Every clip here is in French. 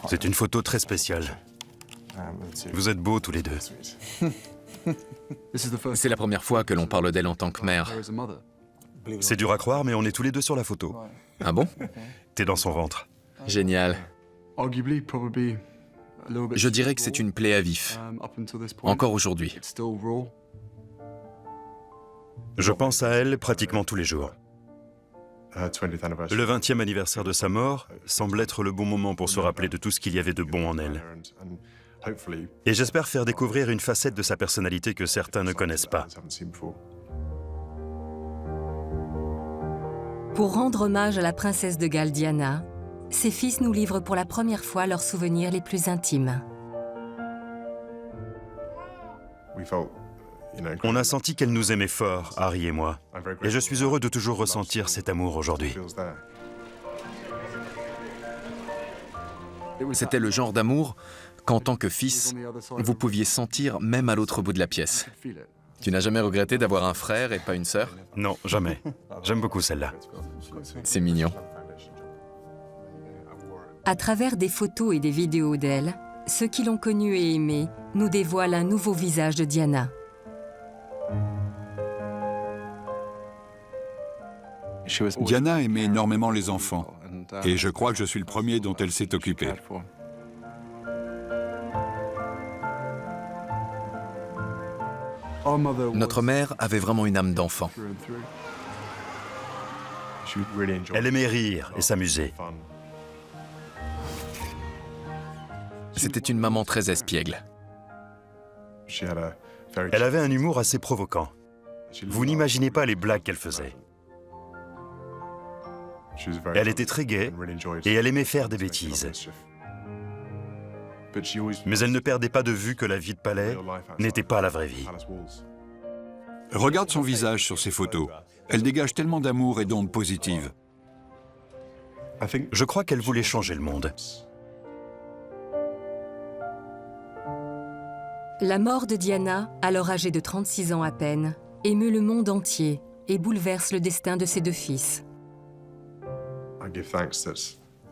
C'est une photo très spéciale. Vous êtes beaux tous les deux. C'est la première fois que l'on parle d'elle en tant que mère. C'est dur à croire, mais on est tous les deux sur la photo. Ah bon? T'es dans son ventre. Génial. Je dirais que c'est une plaie à vif, encore aujourd'hui. Je pense à elle pratiquement tous les jours. Le 20e anniversaire de sa mort semble être le bon moment pour se rappeler de tout ce qu'il y avait de bon en elle. Et j'espère faire découvrir une facette de sa personnalité que certains ne connaissent pas. Pour rendre hommage à la princesse de Galles Diana, ses fils nous livrent pour la première fois leurs souvenirs les plus intimes. On a senti qu'elle nous aimait fort, Harry et moi. Et je suis heureux de toujours ressentir cet amour aujourd'hui. C'était le genre d'amour qu'en tant que fils, vous pouviez sentir même à l'autre bout de la pièce. Tu n'as jamais regretté d'avoir un frère et pas une sœur? Non, jamais. J'aime beaucoup celle-là. C'est mignon. À travers des photos et des vidéos d'elle, ceux qui l'ont connue et aimée nous dévoilent un nouveau visage de Diana. Diana aimait énormément les enfants, et je crois que je suis le premier dont elle s'est occupée. Notre mère avait vraiment une âme d'enfant. Elle aimait rire et s'amuser. C'était une maman très espiègle. Elle avait un humour assez provoquant. Vous n'imaginez pas les blagues qu'elle faisait. Elle était très gaie et elle aimait faire des bêtises. Mais elle ne perdait pas de vue que la vie de palais n'était pas la vraie vie. Regarde son visage sur ces photos. Elle dégage tellement d'amour et d'ondes positives. Je crois qu'elle voulait changer le monde. La mort de Diana, alors âgée de 36 ans à peine, émeut le monde entier et bouleverse le destin de ses deux fils.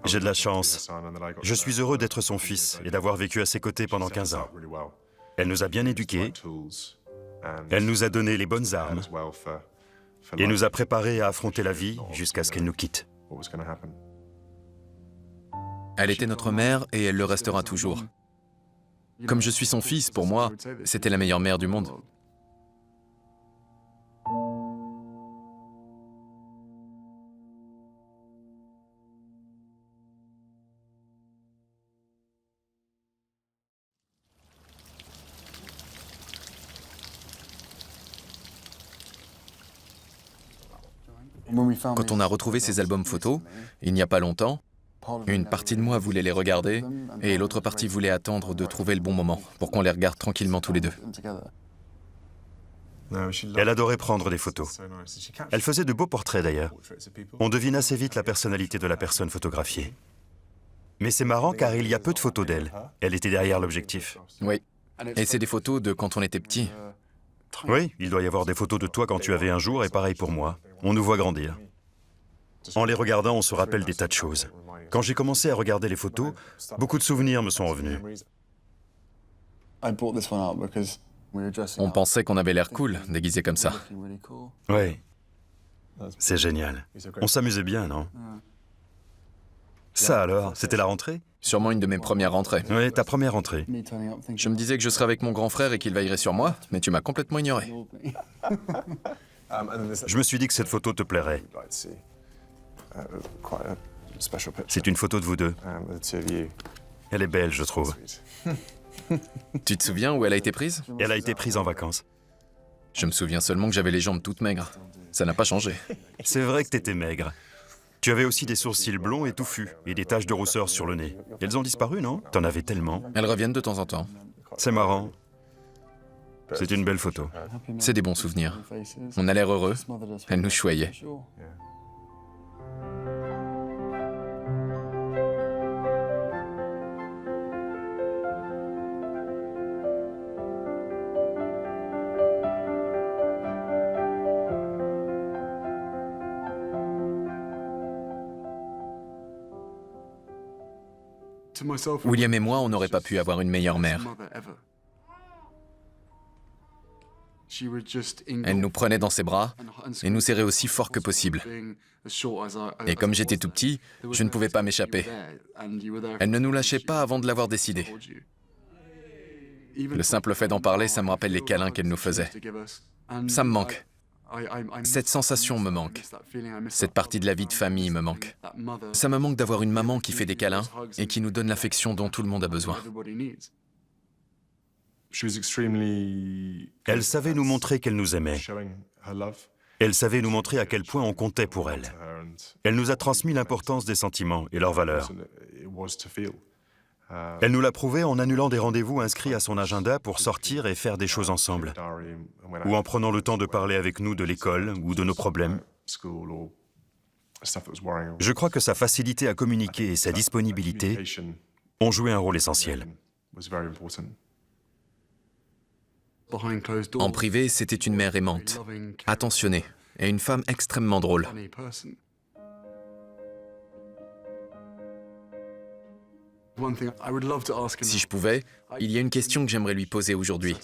J'ai de la chance. Je suis heureux d'être son fils et d'avoir vécu à ses côtés pendant 15 ans. Elle nous a bien éduqués, elle nous a donné les bonnes armes et nous a préparés à affronter la vie jusqu'à ce qu'elle nous quitte. Elle était notre mère et elle le restera toujours. Comme je suis son fils, pour moi, c'était la meilleure mère du monde. Quand on a retrouvé ces albums photos, il n'y a pas longtemps, une partie de moi voulait les regarder et l'autre partie voulait attendre de trouver le bon moment pour qu'on les regarde tranquillement tous les deux. Elle adorait prendre des photos. Elle faisait de beaux portraits d'ailleurs. On devine assez vite la personnalité de la personne photographiée. Mais c'est marrant car il y a peu de photos d'elle. Elle était derrière l'objectif. Oui. Et c'est des photos de quand on était petit. Oui, il doit y avoir des photos de toi quand tu avais un jour et pareil pour moi. On nous voit grandir. En les regardant, on se rappelle des tas de choses. Quand j'ai commencé à regarder les photos, beaucoup de souvenirs me sont revenus. On pensait qu'on avait l'air cool, déguisé comme ça. Oui, c'est génial. On s'amusait bien, non? Ça alors, c'était la rentrée? Sûrement une de mes premières rentrées. Oui, ta première rentrée. Je me disais que je serais avec mon grand frère et qu'il veillerait sur moi, mais tu m'as complètement ignoré. Je me suis dit que cette photo te plairait. C'est une photo de vous deux. Elle est belle, je trouve. Tu te souviens où elle a été prise? Elle a été prise en vacances. Je me souviens seulement que j'avais les jambes toutes maigres. Ça n'a pas changé. C'est vrai que t'étais maigre. Tu avais aussi des sourcils blonds et touffus, et des taches de rousseur sur le nez. Elles ont disparu, non? T'en avais tellement. Elles reviennent de temps en temps. C'est marrant. C'est une belle photo. C'est des bons souvenirs. On a l'air heureux. Elle nous choyait. William et moi, on n'aurait pas pu avoir une meilleure mère. Elle nous prenait dans ses bras et nous serrait aussi fort que possible. Et comme j'étais tout petit, je ne pouvais pas m'échapper. Elle ne nous lâchait pas avant de l'avoir décidé. Le simple fait d'en parler, ça me rappelle les câlins qu'elle nous faisait. Ça me manque. Cette sensation me manque. Cette partie de la vie de famille me manque. Ça me manque d'avoir une maman qui fait des câlins et qui nous donne l'affection dont tout le monde a besoin. Elle savait nous montrer qu'elle nous aimait. Elle savait nous montrer à quel point on comptait pour elle. Elle nous a transmis l'importance des sentiments et leurs valeurs. Elle nous l'a prouvé en annulant des rendez-vous inscrits à son agenda pour sortir et faire des choses ensemble, ou en prenant le temps de parler avec nous de l'école ou de nos problèmes. Je crois que sa facilité à communiquer et sa disponibilité ont joué un rôle essentiel. En privé, c'était une mère aimante, attentionnée et une femme extrêmement drôle. Si je pouvais, il y a une question que j'aimerais lui poser aujourd'hui,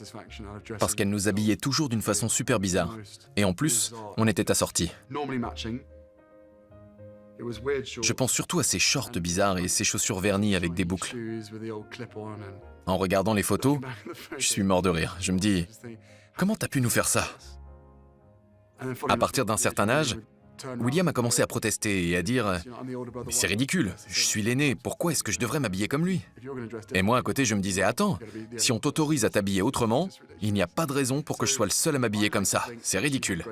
parce qu'elle nous habillait toujours d'une façon super bizarre. Et en plus, on était assortis. Je pense surtout à ses shorts bizarres et ses chaussures vernies avec des boucles. En regardant les photos, je suis mort de rire. Je me dis, comment t'as pu nous faire ça? À partir d'un certain âge, William a commencé à protester et à dire « Mais c'est ridicule, je suis l'aîné, pourquoi est-ce que je devrais m'habiller comme lui ?» Et moi, à côté, je me disais « Attends, si on t'autorise à t'habiller autrement, il n'y a pas de raison pour que je sois le seul à m'habiller comme ça. C'est ridicule. »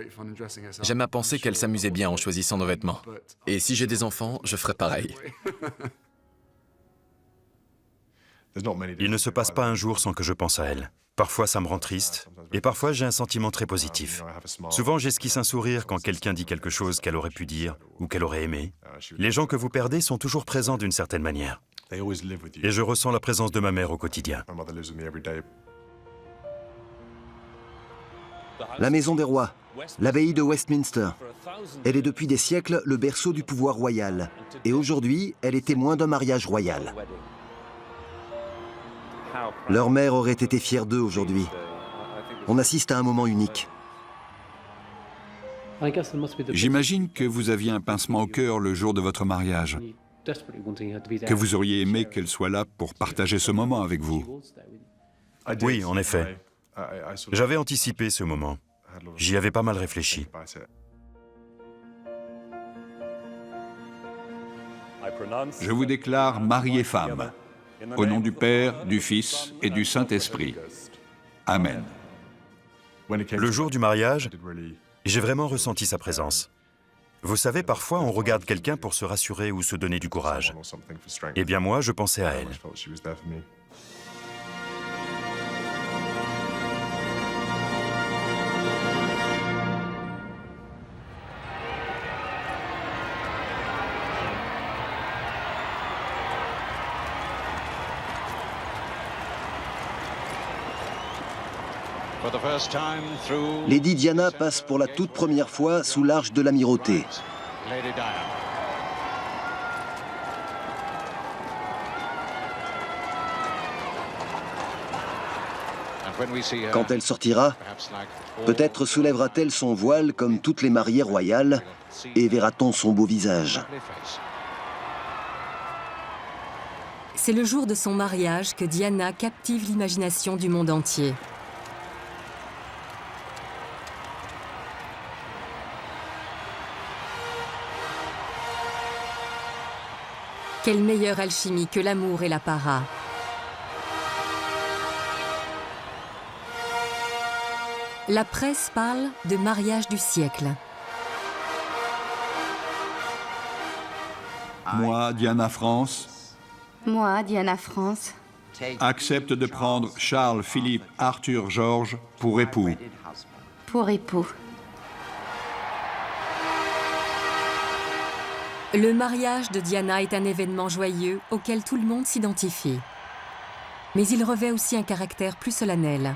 J'aime à penser qu'elle s'amusait bien en choisissant nos vêtements. Et si j'ai des enfants, je ferai pareil. Il ne se passe pas un jour sans que je pense à elle. Parfois, ça me rend triste, et parfois, j'ai un sentiment très positif. Souvent, j'esquisse un sourire quand quelqu'un dit quelque chose qu'elle aurait pu dire ou qu'elle aurait aimé. Les gens que vous perdez sont toujours présents d'une certaine manière. Et je ressens la présence de ma mère au quotidien. La Maison des Rois, l'abbaye de Westminster. Elle est depuis des siècles le berceau du pouvoir royal. Et aujourd'hui, elle est témoin d'un mariage royal. Leur mère aurait été fière d'eux aujourd'hui. On assiste à un moment unique. J'imagine que vous aviez un pincement au cœur le jour de votre mariage, que vous auriez aimé qu'elle soit là pour partager ce moment avec vous. Oui, en effet. J'avais anticipé ce moment. J'y avais pas mal réfléchi. Je vous déclare mari et femme, au nom du Père, du Fils et du Saint-Esprit. Amen. Le jour du mariage, j'ai vraiment ressenti sa présence. Vous savez, parfois, on regarde quelqu'un pour se rassurer ou se donner du courage. Eh bien moi, je pensais à elle. Lady Diana passe pour la toute première fois sous l'arche de l'amirauté. Quand elle sortira, peut-être soulèvera-t-elle son voile comme toutes les mariées royales et verra-t-on son beau visage. C'est le jour de son mariage que Diana captive l'imagination du monde entier. Quelle meilleure alchimie que l'amour et l'apparat. La presse parle de mariage du siècle. Moi, Diana France, Moi, Diana France, accepte de prendre Charles Philippe Arthur George pour époux. pour époux. Le mariage de Diana est un événement joyeux auquel tout le monde s'identifie. Mais il revêt aussi un caractère plus solennel.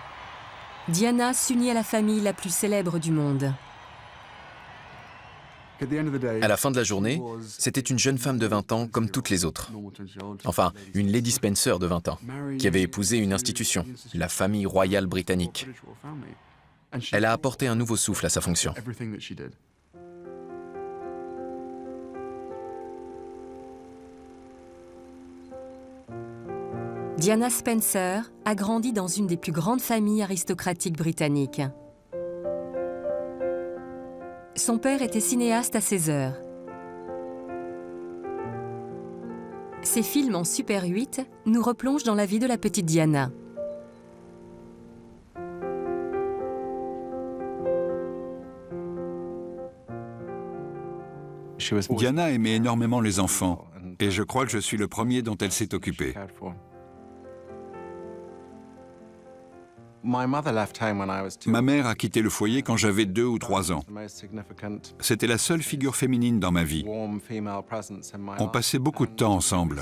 Diana s'unit à la famille la plus célèbre du monde. À la fin de la journée, c'était une jeune femme de 20 ans comme toutes les autres. Enfin, une Lady Spencer de 20 ans, qui avait épousé une institution, la famille royale britannique. Elle a apporté un nouveau souffle à sa fonction. Diana Spencer a grandi dans une des plus grandes familles aristocratiques britanniques. Son père était cinéaste à ses heures. Ses films en Super 8 nous replongent dans la vie de la petite Diana. Diana aimait énormément les enfants, et je crois que je suis le premier dont elle s'est occupée. Ma mère a quitté le foyer quand j'avais 2 ou 3 ans. C'était la seule figure féminine dans ma vie. On passait beaucoup de temps ensemble.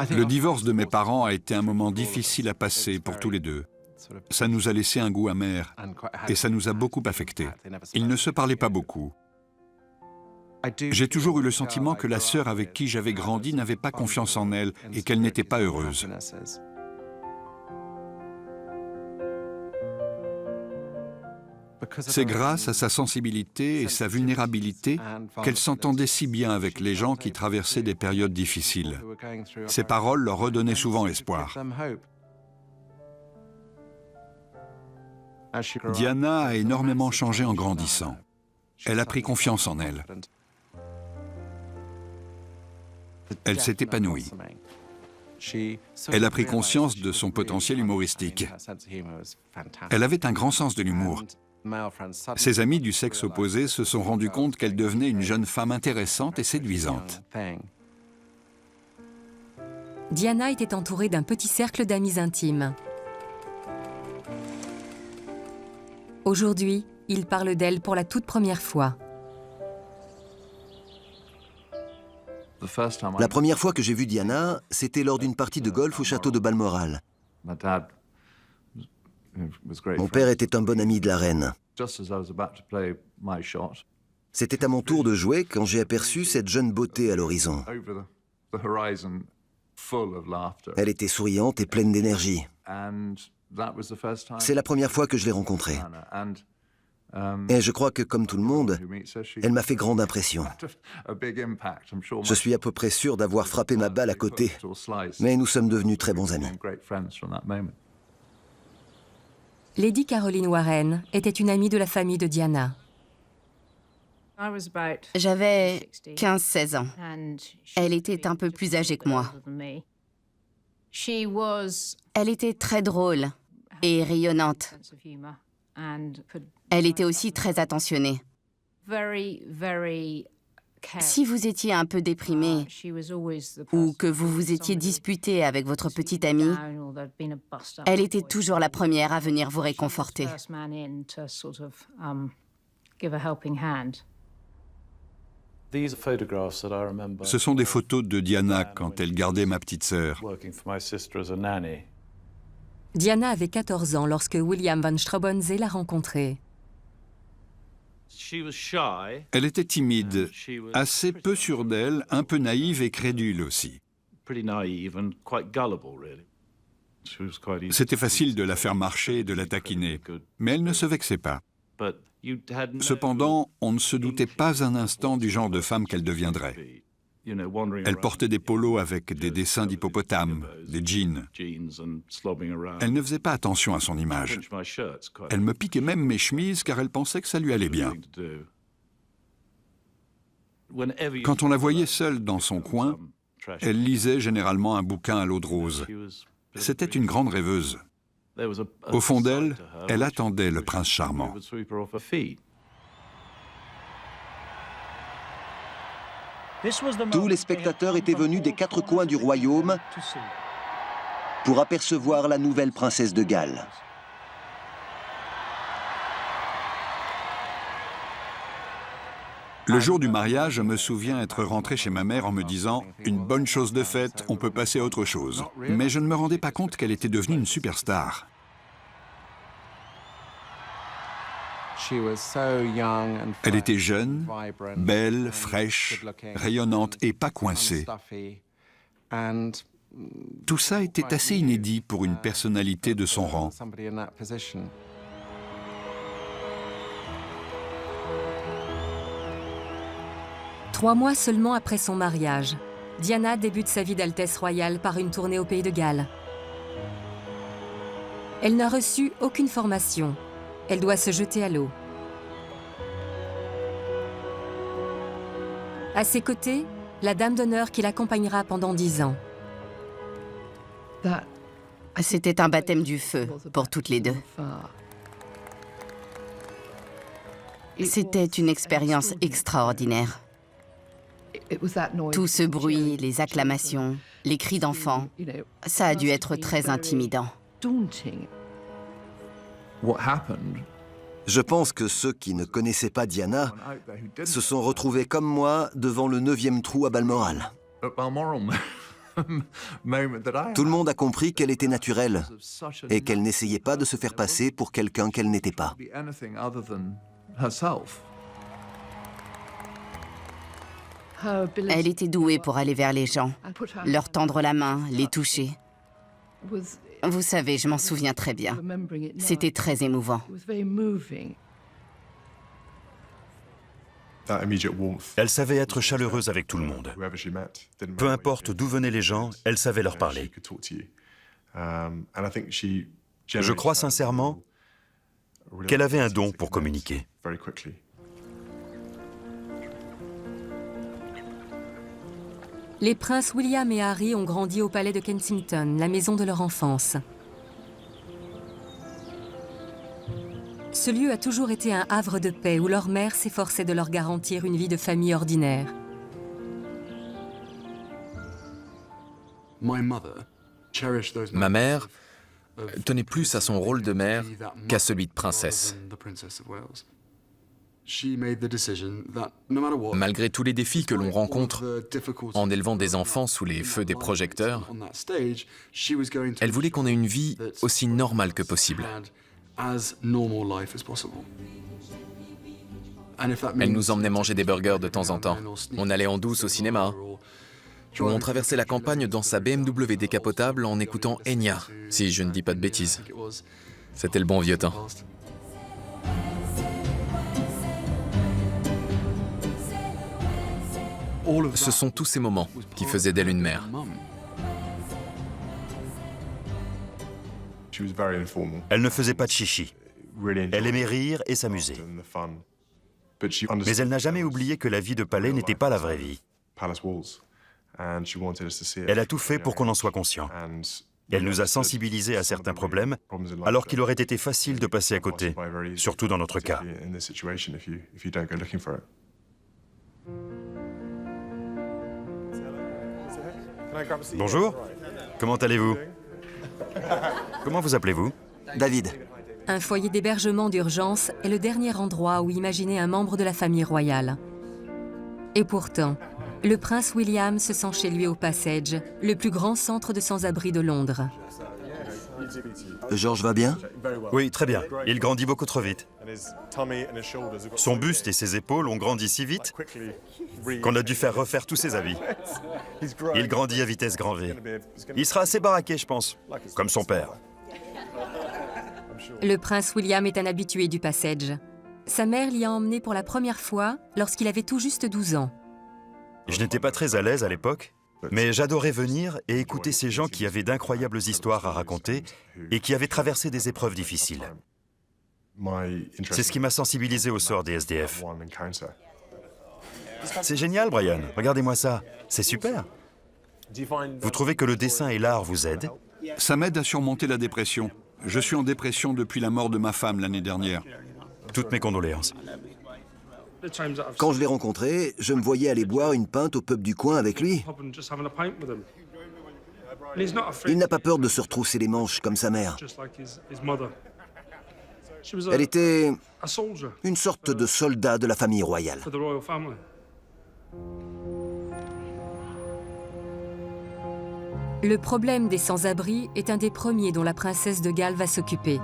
Le divorce de mes parents a été un moment difficile à passer pour tous les deux. Ça nous a laissé un goût amer et ça nous a beaucoup affectés. Ils ne se parlaient pas beaucoup. J'ai toujours eu le sentiment que la sœur avec qui j'avais grandi n'avait pas confiance en elle et qu'elle n'était pas heureuse. C'est grâce à sa sensibilité et sa vulnérabilité qu'elle s'entendait si bien avec les gens qui traversaient des périodes difficiles. Ses paroles leur redonnaient souvent espoir. Diana a énormément changé en grandissant. Elle a pris confiance en elle. Elle s'est épanouie. Elle a pris conscience de son potentiel humoristique. Elle avait un grand sens de l'humour. Ses amis du sexe opposé se sont rendus compte qu'elle devenait une jeune femme intéressante et séduisante. Diana était entourée d'un petit cercle d'amis intimes. Aujourd'hui, il parle d'elle pour la toute première fois. La première fois que j'ai vu Diana, c'était lors d'une partie de golf au château de Balmoral. Mon père était un bon ami de la reine. C'était à mon tour de jouer quand j'ai aperçu cette jeune beauté à l'horizon. Elle était souriante et pleine d'énergie. C'est la première fois que je l'ai rencontrée. Et je crois que, comme tout le monde, elle m'a fait grande impression. Je suis à peu près sûr d'avoir frappé ma balle à côté, mais nous sommes devenus très bons amis. Lady Caroline Warren était une amie de la famille de Diana. J'avais 15-16 ans. Elle était un peu plus âgée que moi. Elle était très drôle et rayonnante. Elle était aussi très attentionnée. Si vous étiez un peu déprimé ou que vous vous étiez disputé avec votre petite amie, elle était toujours la première à venir vous réconforter. Ce sont des photos de Diana quand elle gardait ma petite sœur. Diana avait 14 ans lorsque William van Strabonze l'a rencontrée. Elle était timide, assez peu sûre d'elle, un peu naïve et crédule aussi. C'était facile de la faire marcher et de la taquiner, mais elle ne se vexait pas. Cependant, on ne se doutait pas un instant du genre de femme qu'elle deviendrait. Elle portait des polos avec des dessins d'hippopotames, des jeans. Elle ne faisait pas attention à son image. Elle me piquait même mes chemises car elle pensait que ça lui allait bien. Quand on la voyait seule dans son coin, elle lisait généralement un bouquin à l'eau de rose. C'était une grande rêveuse. Au fond d'elle, elle attendait le prince charmant. Tous les spectateurs étaient venus des 4 coins du royaume pour apercevoir la nouvelle princesse de Galles. Le jour du mariage, je me souviens être rentré chez ma mère en me disant « Une bonne chose de faite, on peut passer à autre chose ». Mais je ne me rendais pas compte qu'elle était devenue une superstar. Elle était jeune, belle, fraîche, rayonnante et pas coincée. Tout ça était assez inédit pour une personnalité de son rang. Trois mois seulement après son mariage, Diana débute sa vie d'Altesse royale par une tournée au pays de Galles. Elle n'a reçu aucune formation. Elle doit se jeter à l'eau. À ses côtés, la dame d'honneur qui l'accompagnera pendant 10 ans. C'était un baptême du feu pour toutes les deux. C'était une expérience extraordinaire. Tout ce bruit, les acclamations, les cris d'enfants, ça a dû être très intimidant. Je pense que ceux qui ne connaissaient pas Diana se sont retrouvés comme moi devant le 9e trou à Balmoral. Tout le monde a compris qu'elle était naturelle et qu'elle n'essayait pas de se faire passer pour quelqu'un qu'elle n'était pas. Elle était douée pour aller vers les gens, leur tendre la main, les toucher. Vous savez, je m'en souviens très bien. C'était très émouvant. Elle savait être chaleureuse avec tout le monde. Peu importe d'où venaient les gens, elle savait leur parler. Je crois sincèrement qu'elle avait un don pour communiquer. Les princes William et Harry ont grandi au palais de Kensington, la maison de leur enfance. Ce lieu a toujours été un havre de paix où leur mère s'efforçait de leur garantir une vie de famille ordinaire. Ma mère tenait plus à son rôle de mère qu'à celui de princesse. Malgré tous les défis que l'on rencontre en élevant des enfants sous les feux des projecteurs, elle voulait qu'on ait une vie aussi normale que possible. Elle nous emmenait manger des burgers de temps en temps. On allait en douce au cinéma. Ou on traversait la campagne dans sa BMW décapotable en écoutant Enya, si je ne dis pas de bêtises. C'était le bon vieux temps. Ce sont tous ces moments qui faisaient d'elle une mère. Elle ne faisait pas de chichi. Elle aimait rire et s'amuser. Mais elle n'a jamais oublié que la vie de palais n'était pas la vraie vie. Elle a tout fait pour qu'on en soit conscient. Elle nous a sensibilisés à certains problèmes, alors qu'il aurait été facile de passer à côté, surtout dans notre cas. Bonjour, comment allez-vous? Comment vous appelez-vous? David, Un foyer d'hébergement d'urgence est le dernier endroit où imaginer un membre de la famille royale. Et pourtant, le prince William se sent chez lui au Passage, le plus grand centre de sans-abri de Londres. George va bien? Oui, très bien. Il grandit beaucoup trop vite. Son buste et ses épaules ont grandi si vite qu'on a dû faire refaire tous ses habits. Il grandit à vitesse grand V. Il sera assez baraqué, je pense, comme son père. Le prince William est un habitué du Passage. Sa mère l'y a emmené pour la première fois lorsqu'il avait tout juste 12 ans. Je n'étais pas très à l'aise à l'époque, mais j'adorais venir et écouter ces gens qui avaient d'incroyables histoires à raconter et qui avaient traversé des épreuves difficiles. C'est ce qui m'a sensibilisé au sort des SDF. C'est génial, Brian. Regardez-moi ça. C'est super. Vous trouvez que le dessin et l'art vous aident? Ça m'aide à surmonter la dépression. Je suis en dépression depuis la mort de ma femme l'année dernière. Toutes mes condoléances. Quand je l'ai rencontré, je me voyais aller boire une pinte au pub du coin avec lui. Il n'a pas peur de se retrousser les manches comme sa mère. Elle était une sorte de soldat de la famille royale. Le problème des sans-abri est un des premiers dont la princesse de Galles va s'occuper.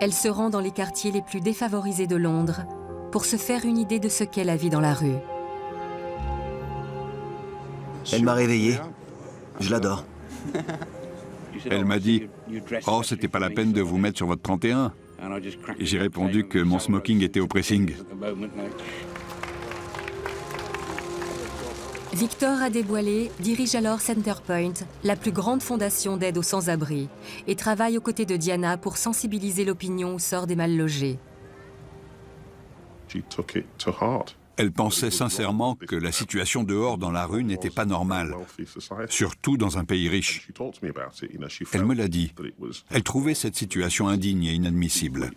Elle se rend dans les quartiers les plus défavorisés de Londres pour se faire une idée de ce qu'est la vie dans la rue. Elle m'a réveillé. Je l'adore. Elle m'a dit « Oh, c'était pas la peine de vous mettre sur votre 31 ». Et j'ai répondu que mon smoking était au pressing. Victor Adeboilé dirige alors Centrepoint, la plus grande fondation d'aide aux sans-abri, et travaille aux côtés de Diana pour sensibiliser l'opinion au sort des mal-logés. Elle pensait sincèrement que la situation dehors dans la rue n'était pas normale, surtout dans un pays riche. Elle me l'a dit. Elle trouvait cette situation indigne et inadmissible.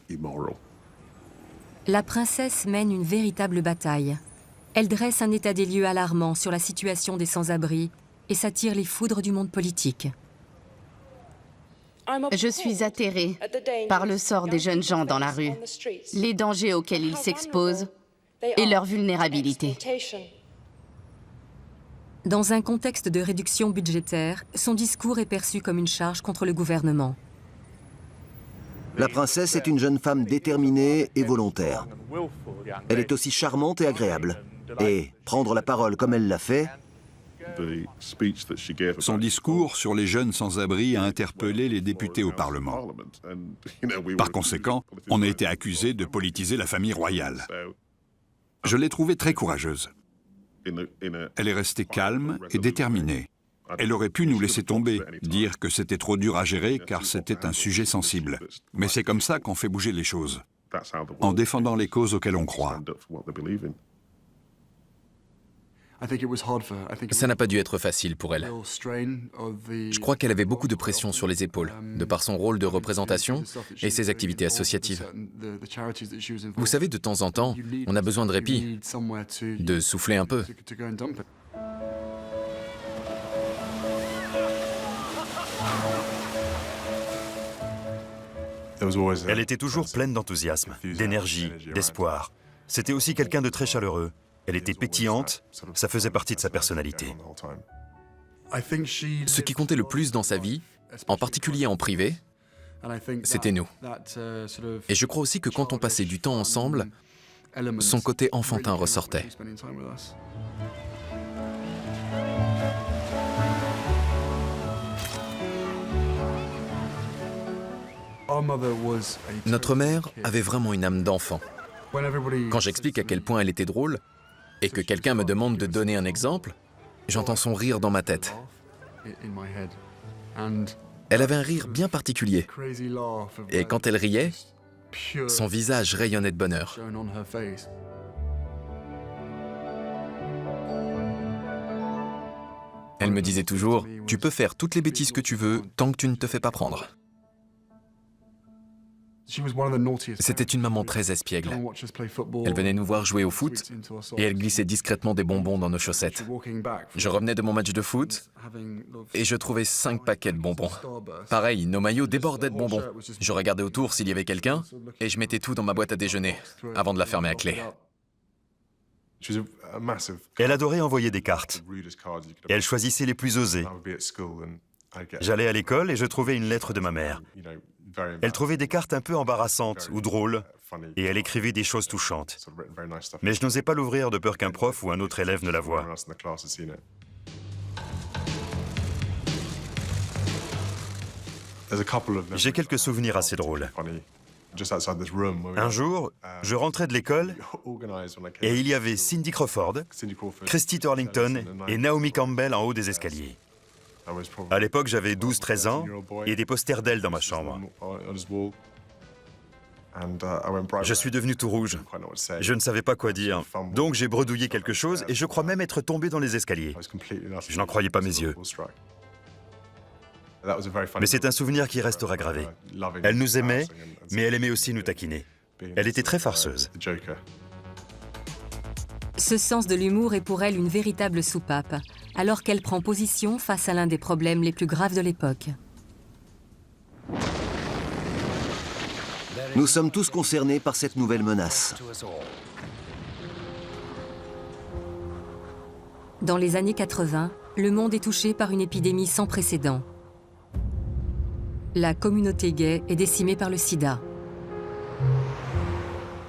La princesse mène une véritable bataille. Elle dresse un état des lieux alarmant sur la situation des sans-abri et s'attire les foudres du monde politique. Je suis atterrée par le sort des jeunes gens dans la rue, les dangers auxquels ils s'exposent et leur vulnérabilité. Dans un contexte de réduction budgétaire, son discours est perçu comme une charge contre le gouvernement. La princesse est une jeune femme déterminée et volontaire. Elle est aussi charmante et agréable. Et prendre la parole comme elle l'a fait, Son discours sur les jeunes sans-abri a interpellé les députés au Parlement. Par conséquent, on a été accusé de politiser la famille royale. Je l'ai trouvée très courageuse. Elle est restée calme et déterminée. Elle aurait pu nous laisser tomber, dire que c'était trop dur à gérer car c'était un sujet sensible. Mais c'est comme ça qu'on fait bouger les choses, en défendant les causes auxquelles on croit. Ça n'a pas dû être facile pour elle. Je crois qu'elle avait beaucoup de pression sur les épaules, de par son rôle de représentation et ses activités associatives. Vous savez, de temps en temps, on a besoin de répit, de souffler un peu. Elle était toujours pleine d'enthousiasme, d'énergie, d'espoir. C'était aussi quelqu'un de très chaleureux. Elle était pétillante, ça faisait partie de sa personnalité. Ce qui comptait le plus dans sa vie, en particulier en privé, c'était nous. Et je crois aussi que quand on passait du temps ensemble, son côté enfantin ressortait. Notre mère avait vraiment une âme d'enfant. Quand j'explique à quel point elle était drôle, et que quelqu'un me demande de donner un exemple, j'entends son rire dans ma tête. Elle avait un rire bien particulier. Et quand elle riait, son visage rayonnait de bonheur. Elle me disait toujours, « Tu peux faire toutes les bêtises que tu veux tant que tu ne te fais pas prendre. » C'était une maman très espiègle. Elle venait nous voir jouer au foot et elle glissait discrètement des bonbons dans nos chaussettes. Je revenais de mon match de foot et je trouvais 5 paquets de bonbons. Pareil, nos maillots débordaient de bonbons. Je regardais autour s'il y avait quelqu'un et je mettais tout dans ma boîte à déjeuner avant de la fermer à clé. Elle adorait envoyer des cartes. Et elle choisissait les plus osées. J'allais à l'école et je trouvais une lettre de ma mère. Elle trouvait des cartes un peu embarrassantes ou drôles, et elle écrivait des choses touchantes. Mais je n'osais pas l'ouvrir de peur qu'un prof ou un autre élève ne la voie. J'ai quelques souvenirs assez drôles. Un jour, je rentrais de l'école et il y avait Cindy Crawford, Christy Turlington et Naomi Campbell en haut des escaliers. À l'époque, j'avais 12-13 ans et des posters d'elle dans ma chambre. Je suis devenu tout rouge. Je ne savais pas quoi dire. Donc j'ai bredouillé quelque chose et je crois même être tombé dans les escaliers. Je n'en croyais pas mes yeux. Mais c'est un souvenir qui restera gravé. Elle nous aimait, mais elle aimait aussi nous taquiner. Elle était très farceuse. Ce sens de l'humour est pour elle une véritable soupape, alors qu'elle prend position face à l'un des problèmes les plus graves de l'époque. Nous sommes tous concernés par cette nouvelle menace. Dans les années 80, le monde est touché par une épidémie sans précédent. La communauté gay est décimée par le sida.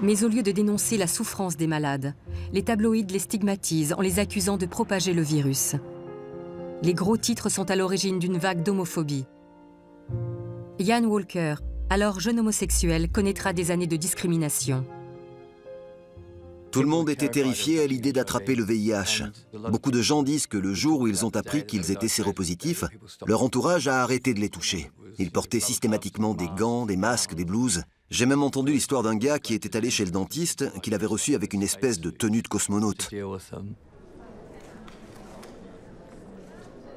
Mais au lieu de dénoncer la souffrance des malades, les tabloïds les stigmatisent en les accusant de propager le virus. Les gros titres sont à l'origine d'une vague d'homophobie. Ian Walker, alors jeune homosexuel, connaîtra des années de discrimination. Tout le monde était terrifié à l'idée d'attraper le VIH. Beaucoup de gens disent que le jour où ils ont appris qu'ils étaient séropositifs, leur entourage a arrêté de les toucher. Ils portaient systématiquement des gants, des masques, des blouses. J'ai même entendu l'histoire d'un gars qui était allé chez le dentiste, qu'il avait reçu avec une espèce de tenue de cosmonaute.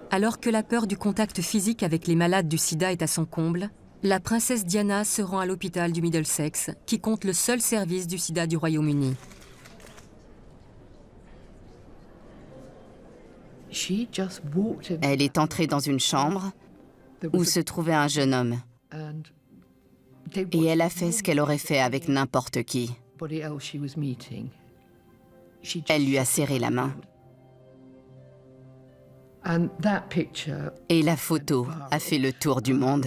Alors que la peur du contact physique avec les malades du sida est à son comble, la princesse Diana se rend à l'hôpital du Middlesex, qui compte le seul service du sida du Royaume-Uni. Elle est entrée dans une chambre où se trouvait un jeune homme. Et elle a fait ce qu'elle aurait fait avec n'importe qui. Elle lui a serré la main. Et la photo a fait le tour du monde.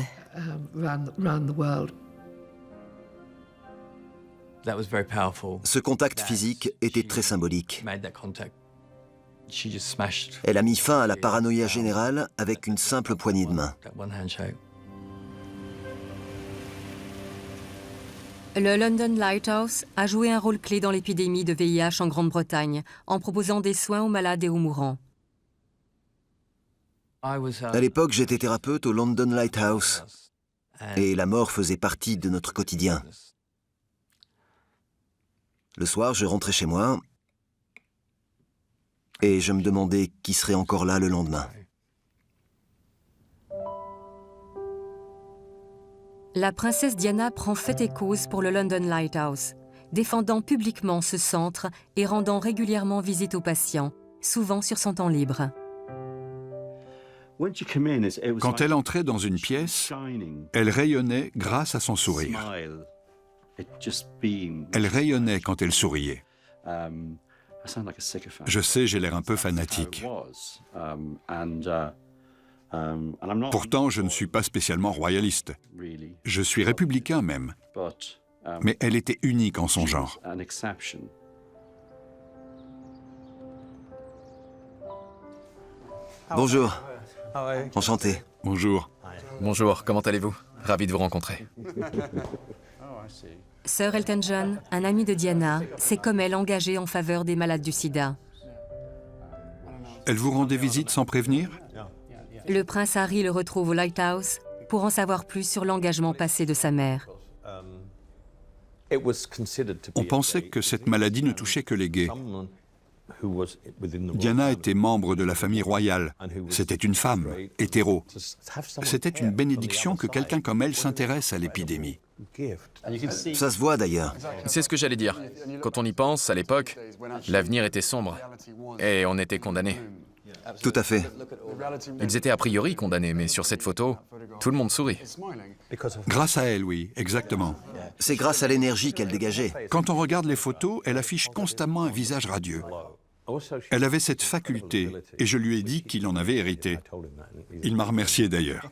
Ce contact physique était très symbolique. Elle a mis fin à la paranoïa générale avec une simple poignée de main. Le London Lighthouse a joué un rôle clé dans l'épidémie de VIH en Grande-Bretagne, en proposant des soins aux malades et aux mourants. À l'époque, j'étais thérapeute au London Lighthouse et la mort faisait partie de notre quotidien. Le soir, je rentrais chez moi et je me demandais qui serait encore là le lendemain. La princesse Diana prend fait et cause pour le London Lighthouse, défendant publiquement ce centre et rendant régulièrement visite aux patients, souvent sur son temps libre. Quand elle entrait dans une pièce, elle rayonnait grâce à son sourire. Elle rayonnait quand elle souriait. Je sais, j'ai l'air un peu fanatique. Pourtant, je ne suis pas spécialement royaliste. Je suis républicain même. Mais elle était unique en son genre. Bonjour. Enchanté. Bonjour. Bonjour, comment allez-vous? Ravi de vous rencontrer. Sir Elton John, un ami de Diana, s'est comme elle engagé en faveur des malades du sida. Elle vous rendait visite sans prévenir? Le prince Harry le retrouve au Lighthouse pour en savoir plus sur l'engagement passé de sa mère. On pensait que cette maladie ne touchait que les gays. Diana était membre de la famille royale. C'était une femme, hétéro. C'était une bénédiction que quelqu'un comme elle s'intéresse à l'épidémie. Ça se voit d'ailleurs. C'est ce que j'allais dire. Quand on y pense, à l'époque, l'avenir était sombre. Et on était condamnés. Tout à fait. Ils étaient a priori condamnés, mais sur cette photo, tout le monde sourit. Grâce à elle, oui, exactement. C'est grâce à l'énergie qu'elle dégageait. Quand on regarde les photos, elle affiche constamment un visage radieux. Elle avait cette faculté, et je lui ai dit qu'il en avait hérité. Il m'a remercié d'ailleurs.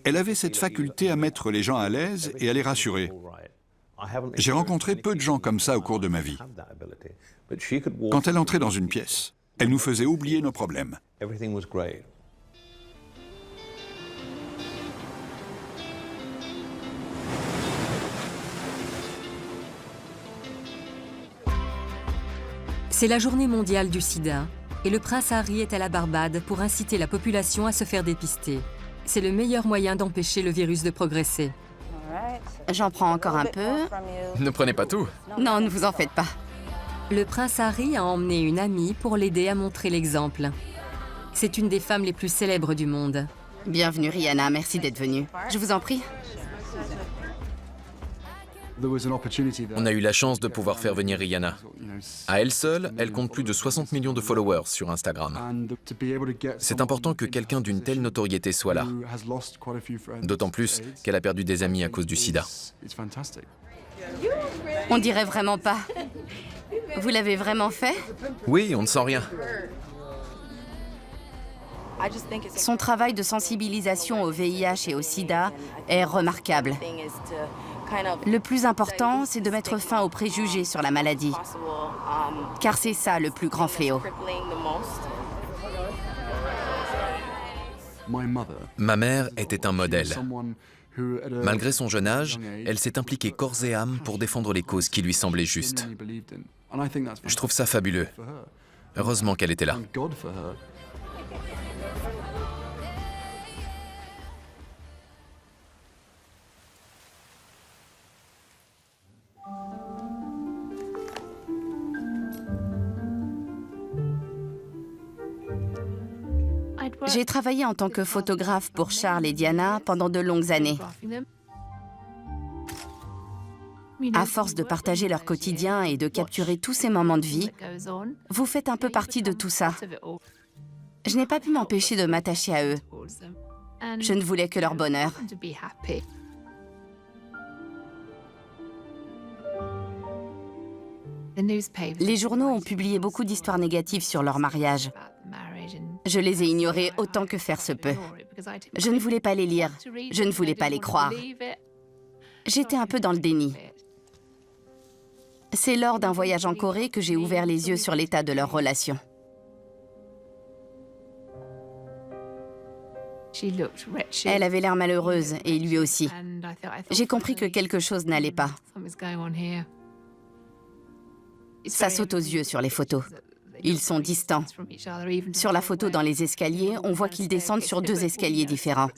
Elle avait cette faculté à mettre les gens à l'aise et à les rassurer. J'ai rencontré peu de gens comme ça au cours de ma vie. Quand elle entrait dans une pièce, elle nous faisait oublier nos problèmes. C'est la journée mondiale du sida et le prince Harry est à la Barbade pour inciter la population à se faire dépister. C'est le meilleur moyen d'empêcher le virus de progresser. J'en prends encore un peu. Ne prenez pas tout. Non, ne vous en faites pas. Le prince Harry a emmené une amie pour l'aider à montrer l'exemple. C'est une des femmes les plus célèbres du monde. Bienvenue Rihanna, merci d'être venue. Je vous en prie. On a eu la chance de pouvoir faire venir Rihanna. À elle seule, elle compte plus de 60 millions de followers sur Instagram. C'est important que quelqu'un d'une telle notoriété soit là. D'autant plus qu'elle a perdu des amis à cause du sida. On dirait vraiment pas. Vous l'avez vraiment fait? Oui, on ne sent rien. Son travail de sensibilisation au VIH et au sida est remarquable. Le plus important, c'est de mettre fin aux préjugés sur la maladie, car c'est ça le plus grand fléau. Ma mère était un modèle. Malgré son jeune âge, elle s'est impliquée corps et âme pour défendre les causes qui lui semblaient justes. Je trouve ça fabuleux. Heureusement qu'elle était là. J'ai travaillé en tant que photographe pour Charles et Diana pendant de longues années. À force de partager leur quotidien et de capturer tous ces moments de vie, vous faites un peu partie de tout ça. Je n'ai pas pu m'empêcher de m'attacher à eux. Je ne voulais que leur bonheur. Les journaux ont publié beaucoup d'histoires négatives sur leur mariage. Je les ai ignorées autant que faire se peut. Je ne voulais pas les lire, je ne voulais pas les croire. J'étais un peu dans le déni. C'est lors d'un voyage en Corée que j'ai ouvert les yeux sur l'état de leur relation. Elle avait l'air malheureuse, et lui aussi. J'ai compris que quelque chose n'allait pas. Ça saute aux yeux sur les photos. Ils sont distants. Sur la photo dans les escaliers, on voit qu'ils descendent sur 2 escaliers différents.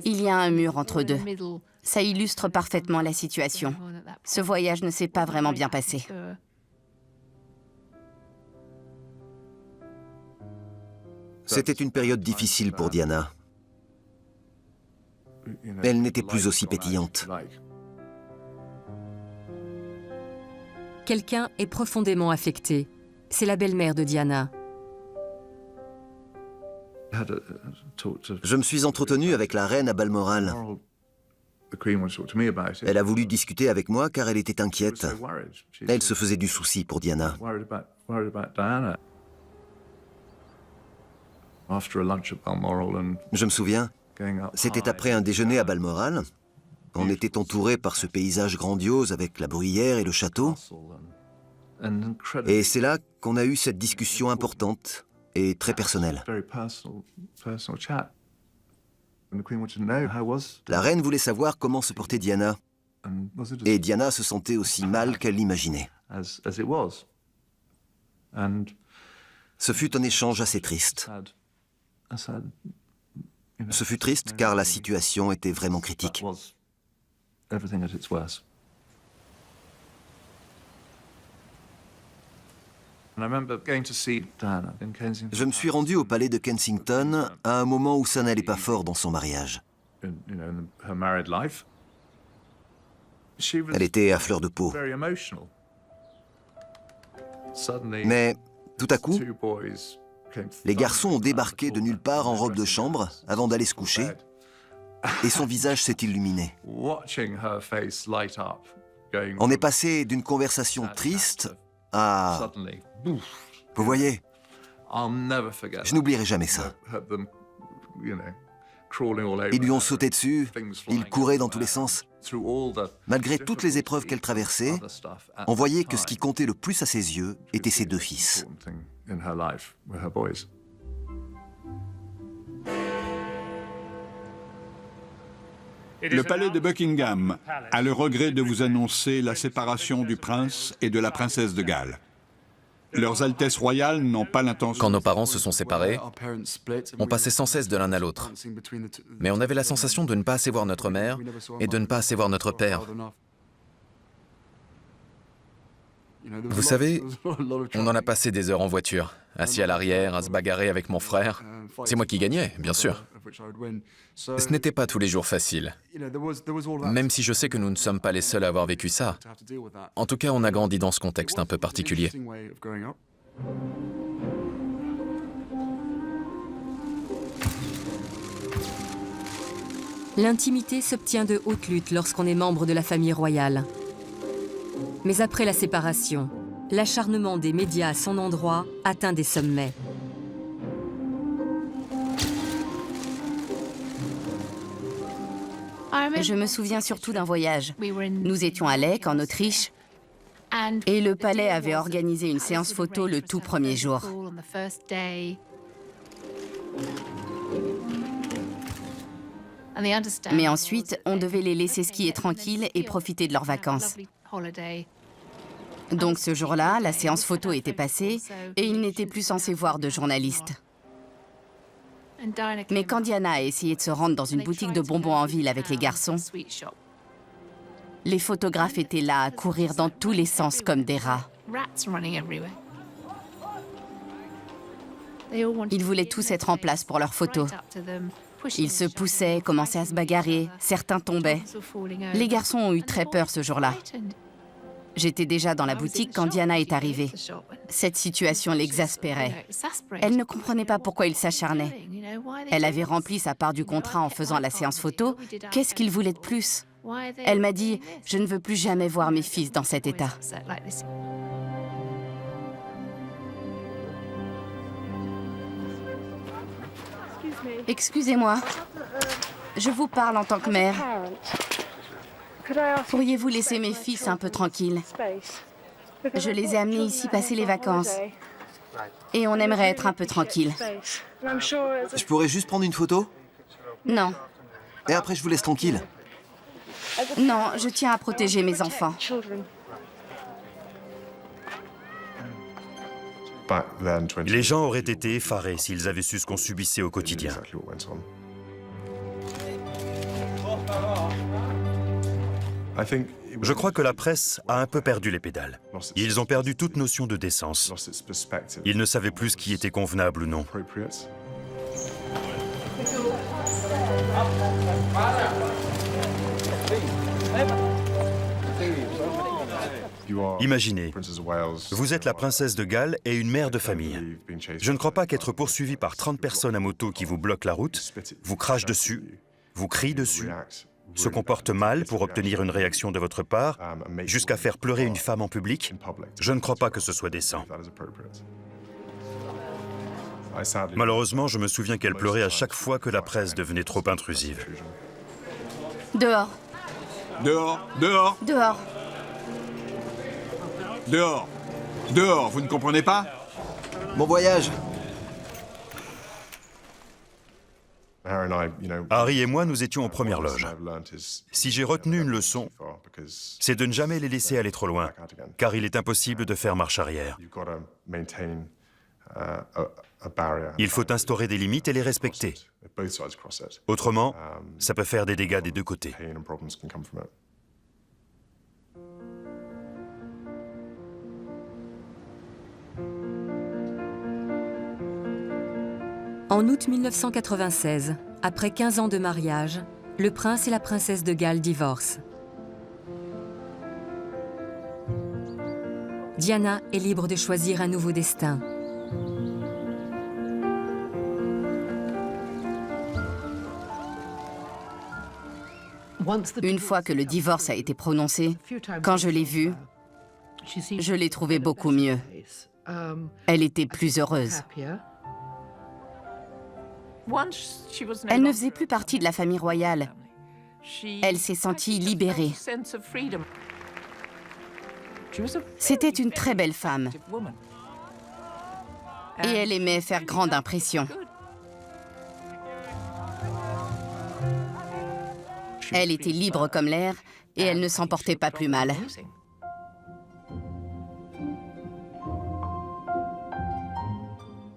Il y a un mur entre 2. Ça illustre parfaitement la situation. Ce voyage ne s'est pas vraiment bien passé. C'était une période difficile pour Diana. Elle n'était plus aussi pétillante. Quelqu'un est profondément affecté. C'est la belle-mère de Diana. Je me suis entretenu avec la reine à Balmoral. Elle a voulu discuter avec moi car elle était inquiète. Elle se faisait du souci pour Diana. Je me souviens, c'était après un déjeuner à Balmoral. On était entouré par ce paysage grandiose avec la bruyère et le château. Et c'est là qu'on a eu cette discussion importante et très personnelle. La reine voulait savoir comment se portait Diana. Et Diana se sentait aussi mal qu'elle l'imaginait. Ce fut un échange assez triste. Ce fut triste car la situation était vraiment critique. Je me suis rendu au palais de Kensington à un moment où ça n'allait pas fort dans son mariage. Elle était à fleur de peau. Mais tout à coup, les garçons ont débarqué de nulle part en robe de chambre avant d'aller se coucher, et son visage s'est illuminé. On est passé d'une conversation triste à... Vous voyez, je n'oublierai jamais ça. Ils lui ont sauté dessus, il courait dans tous les sens. Malgré toutes les épreuves qu'elle traversait, on voyait que ce qui comptait le plus à ses yeux étaient ses 2 fils. Le palais de Buckingham a le regret de vous annoncer la séparation du prince et de la princesse de Galles. Leurs Altesses royales n'ont pas l'intention... Quand nos parents se sont séparés, on passait sans cesse de l'un à l'autre. Mais on avait la sensation de ne pas assez voir notre mère et de ne pas assez voir notre père. Vous savez, on en a passé des heures en voiture, assis à l'arrière, à se bagarrer avec mon frère. C'est moi qui gagnais, bien sûr. Ce n'était pas tous les jours facile. Même si je sais que nous ne sommes pas les seuls à avoir vécu ça. En tout cas, on a grandi dans ce contexte un peu particulier. L'intimité s'obtient de haute lutte lorsqu'on est membre de la famille royale. Mais après la séparation, l'acharnement des médias à son endroit atteint des sommets. Je me souviens surtout d'un voyage. Nous étions à Leyck, en Autriche, et le palais avait organisé une séance photo le tout premier jour. Mais ensuite, on devait les laisser skier tranquilles et profiter de leurs vacances. Donc ce jour-là, la séance photo était passée et ils n'étaient plus censés voir de journalistes. Mais quand Diana a essayé de se rendre dans une boutique de bonbons en ville avec les garçons, les photographes étaient là à courir dans tous les sens comme des rats. Ils voulaient tous être en place pour leurs photos. Ils se poussaient, commençaient à se bagarrer, certains tombaient. Les garçons ont eu très peur ce jour-là. J'étais déjà dans la boutique quand Diana est arrivée. Cette situation l'exaspérait. Elle ne comprenait pas pourquoi il s'acharnait. Elle avait rempli sa part du contrat en faisant la séance photo. Qu'est-ce qu'il voulait de plus? Elle m'a dit « Je ne veux plus jamais voir mes fils dans cet état ». Excusez-moi, je vous parle en tant que mère. Pourriez-vous laisser mes fils un peu tranquilles? Je les ai amenés ici passer les vacances. Et on aimerait être un peu tranquille. Je pourrais juste prendre une photo? Non, Et après, je vous laisse tranquille. non, je tiens à protéger mes enfants. Les gens auraient été effarés s'ils avaient su ce qu'on subissait au quotidien. Je crois que la presse a un peu perdu les pédales. Ils ont perdu toute notion de décence. Ils ne savaient plus ce qui était convenable ou non. Imaginez, vous êtes la princesse de Galles et une mère de famille. Je ne crois pas qu'être poursuivi par 30 personnes à moto qui vous bloquent la route, vous crachent dessus, vous crient dessus, se comportent mal pour obtenir une réaction de votre part, jusqu'à faire pleurer une femme en public, je ne crois pas que ce soit décent. Malheureusement, je me souviens qu'elle pleurait à chaque fois que la presse devenait trop intrusive. Dehors, Dehors, dehors, dehors. dehors, dehors, vous ne comprenez pas? Bon voyage. Harry et moi, nous étions en première loge. Si j'ai retenu une leçon, c'est de ne jamais les laisser aller trop loin, car il est impossible de faire marche arrière. Il faut instaurer des limites et les respecter. Autrement, ça peut faire des dégâts des deux côtés. En août 1996, après 15 ans de mariage, le prince et la princesse de Galles divorcent. Diana est libre de choisir un nouveau destin. Une fois que le divorce a été prononcé, quand je l'ai vue, je l'ai trouvée beaucoup mieux. Elle était plus heureuse. Elle ne faisait plus partie de la famille royale. Elle s'est sentie libérée. C'était une très belle femme. Et elle aimait faire grande impression. Elle était libre comme l'air et elle ne s'en portait pas plus mal.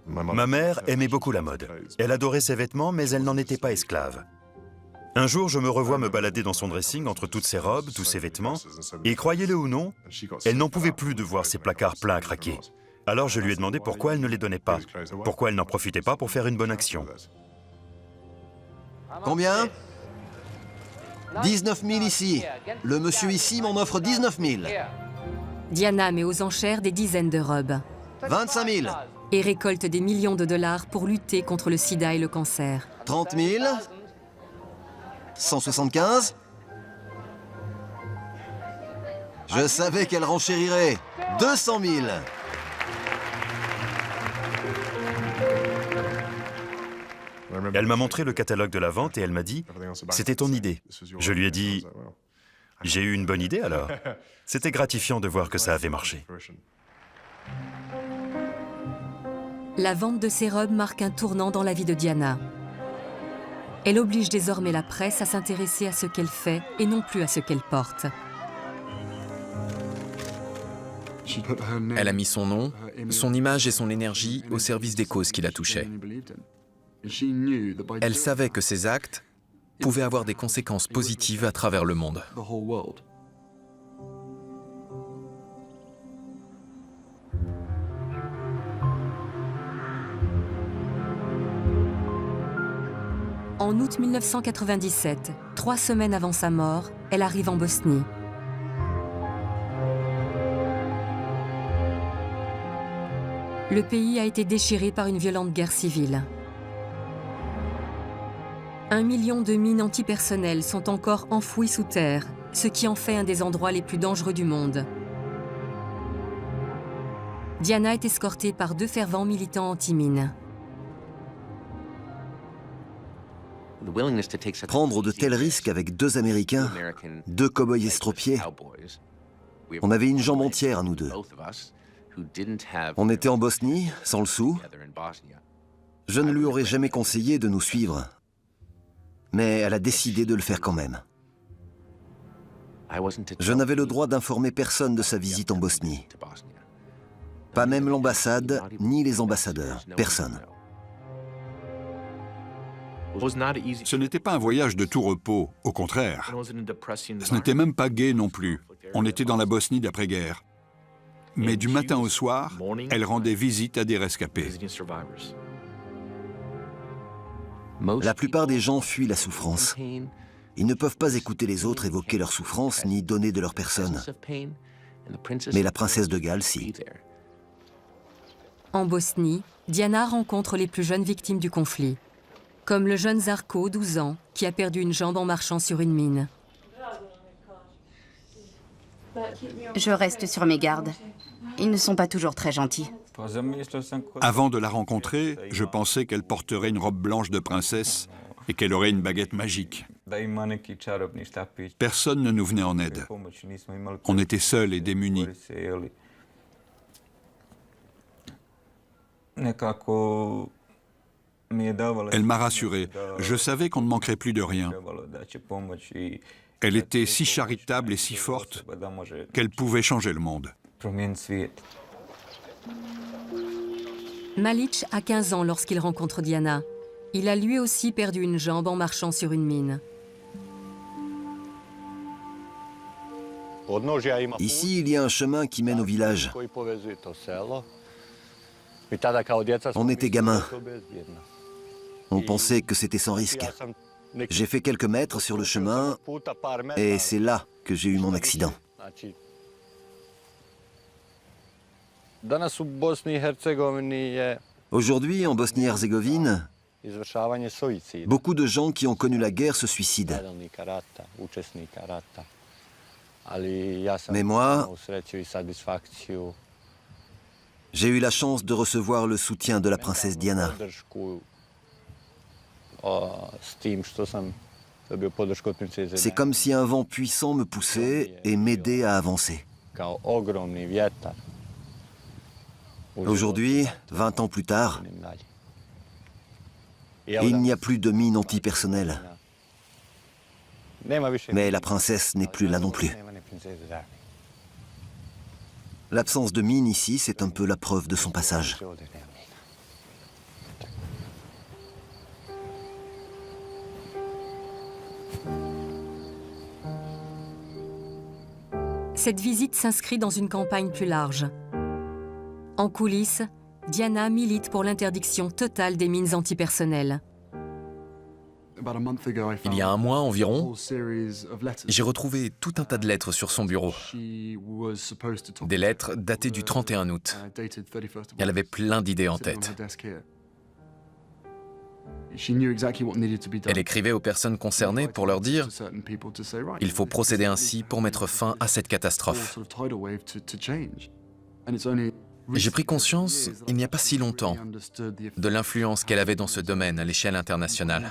Ma mère aimait beaucoup la mode. Elle adorait ses vêtements, mais elle n'en était pas esclave. Un jour, je me revois me balader dans son dressing entre toutes ses robes, tous ses vêtements, et croyez-le ou non, elle n'en pouvait plus de voir ses placards pleins à craquer. Alors je lui ai demandé pourquoi elle ne les donnait pas, pourquoi elle n'en profitait pas pour faire une bonne action. Combien 19 000 ici. Le monsieur ici m'en offre 19 000. Diana met aux enchères des dizaines de robes 25 000. et récolte des millions de dollars pour lutter contre le sida et le cancer. 30 000. 175. Je savais qu'elle renchérirait. 200 000. Elle m'a montré le catalogue de la vente et elle m'a dit « C'était ton idée ». Je lui ai dit « J'ai eu une bonne idée alors ». C'était gratifiant de voir que ça avait marché. La vente de ces robes marque un tournant dans la vie de Diana. Elle oblige désormais la presse à s'intéresser à ce qu'elle fait et non plus à ce qu'elle porte. Elle a mis son nom, son image et son énergie au service des causes qui la touchaient. Elle savait que ses actes pouvaient avoir des conséquences positives à travers le monde. En août 1997, 3 semaines avant sa mort, elle arrive en Bosnie. Le pays a été déchiré par une violente guerre civile. 1 million de mines antipersonnelles sont encore enfouies sous terre, ce qui en fait un des endroits les plus dangereux du monde. Diana est escortée par 2 fervents militants anti-mines. Prendre de tels risques avec 2 Américains, 2 cow-boys estropiés, on avait une jambe entière à nous deux. On était en Bosnie, sans le sou. Je ne lui aurais jamais conseillé de nous suivre, mais elle a décidé de le faire quand même. Je n'avais le droit d'informer personne de sa visite en Bosnie. Pas même l'ambassade, ni les ambassadeurs, personne. Ce n'était pas un voyage de tout repos, au contraire. Ce n'était même pas gai non plus. On était dans la Bosnie d'après-guerre. Mais du matin au soir, elle rendait visite à des rescapés. La plupart des gens fuient la souffrance. Ils ne peuvent pas écouter les autres évoquer leur souffrance ni donner de leur personne. Mais la princesse de Galles, si. En Bosnie, Diana rencontre les plus jeunes victimes du conflit, comme le jeune Zarko, 12 ans, qui a perdu une jambe en marchant sur une mine. Je reste sur mes gardes. Ils ne sont pas toujours très gentils. Avant de la rencontrer, je pensais qu'elle porterait une robe blanche de princesse et qu'elle aurait une baguette magique. Personne ne nous venait en aide. On était seuls et démunis. Elle m'a rassuré. Je savais qu'on ne manquerait plus de rien. Elle était si charitable et si forte qu'elle pouvait changer le monde. Malic a 15 ans lorsqu'il rencontre Diana. Il a lui aussi perdu une jambe en marchant sur une mine. Ici, il y a un chemin qui mène au village. On était gamins. On pensait que c'était sans risque. J'ai fait quelques mètres sur le chemin et c'est là que j'ai eu mon accident. Aujourd'hui, en Bosnie-Herzégovine, beaucoup de gens qui ont connu la guerre se suicident. Mais moi, j'ai eu la chance de recevoir le soutien de la princesse Diana. C'est comme si un vent puissant me poussait et m'aidait à avancer. Aujourd'hui, 20 ans plus tard, il n'y a plus de mine antipersonnelle. Mais la princesse n'est plus là non plus. L'absence de mine ici, c'est un peu la preuve de son passage. Cette visite s'inscrit dans une campagne plus large. En coulisses, Diana milite pour l'interdiction totale des mines antipersonnelles. Il y a un mois environ, j'ai retrouvé tout un tas de lettres sur son bureau. Des lettres datées du 31 août. Elle avait plein d'idées en tête. Elle écrivait aux personnes concernées pour leur dire « Il faut procéder ainsi pour mettre fin à cette catastrophe ». J'ai pris conscience, il n'y a pas si longtemps, de l'influence qu'elle avait dans ce domaine à l'échelle internationale.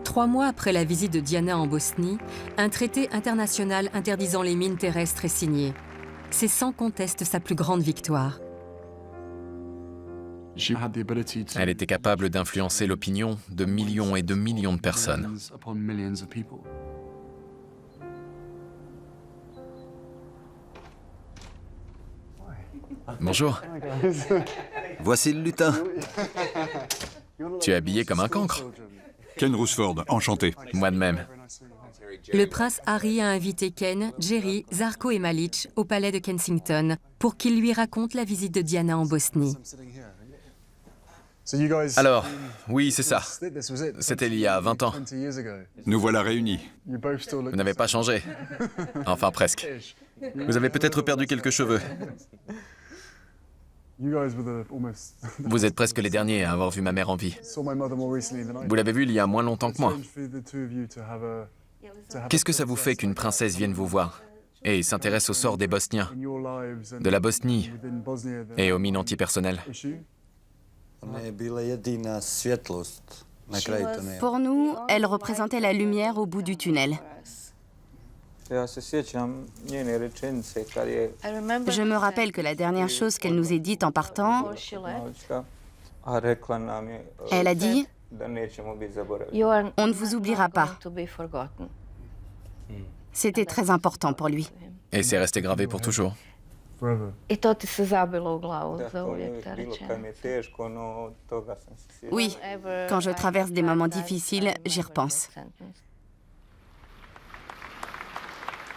3 mois après la visite de Diana en Bosnie, un traité international interdisant les mines terrestres est signé. C'est sans conteste sa plus grande victoire. Elle était capable d'influencer l'opinion de millions et de millions de personnes. Bonjour, Voici le lutin. tu es habillé comme un cancre. Ken Roosevelt, enchanté. Moi de même. Le prince Harry a invité Ken, Jerry, Žarko et Malić au palais de Kensington pour qu'ils lui racontent la visite de Diana en Bosnie. Alors, oui, c'est ça. C'était il y a 20 ans. Nous voilà réunis. Vous n'avez pas changé. Enfin, presque. Vous avez peut-être perdu quelques cheveux. Vous êtes presque les derniers à avoir vu ma mère en vie. Vous l'avez vue il y a moins longtemps que moi. Qu'est-ce que ça vous fait qu'une princesse vienne vous voir et s'intéresse au sort des Bosniens, de la Bosnie et aux mines antipersonnelles? Pour nous, elle représentait la lumière au bout du tunnel. Je me rappelle que la dernière chose qu'elle nous ait dite en partant, elle a dit « On ne vous oubliera pas ». C'était très important pour lui. Et c'est resté gravé pour toujours. Oui, quand je traverse des moments difficiles, j'y repense.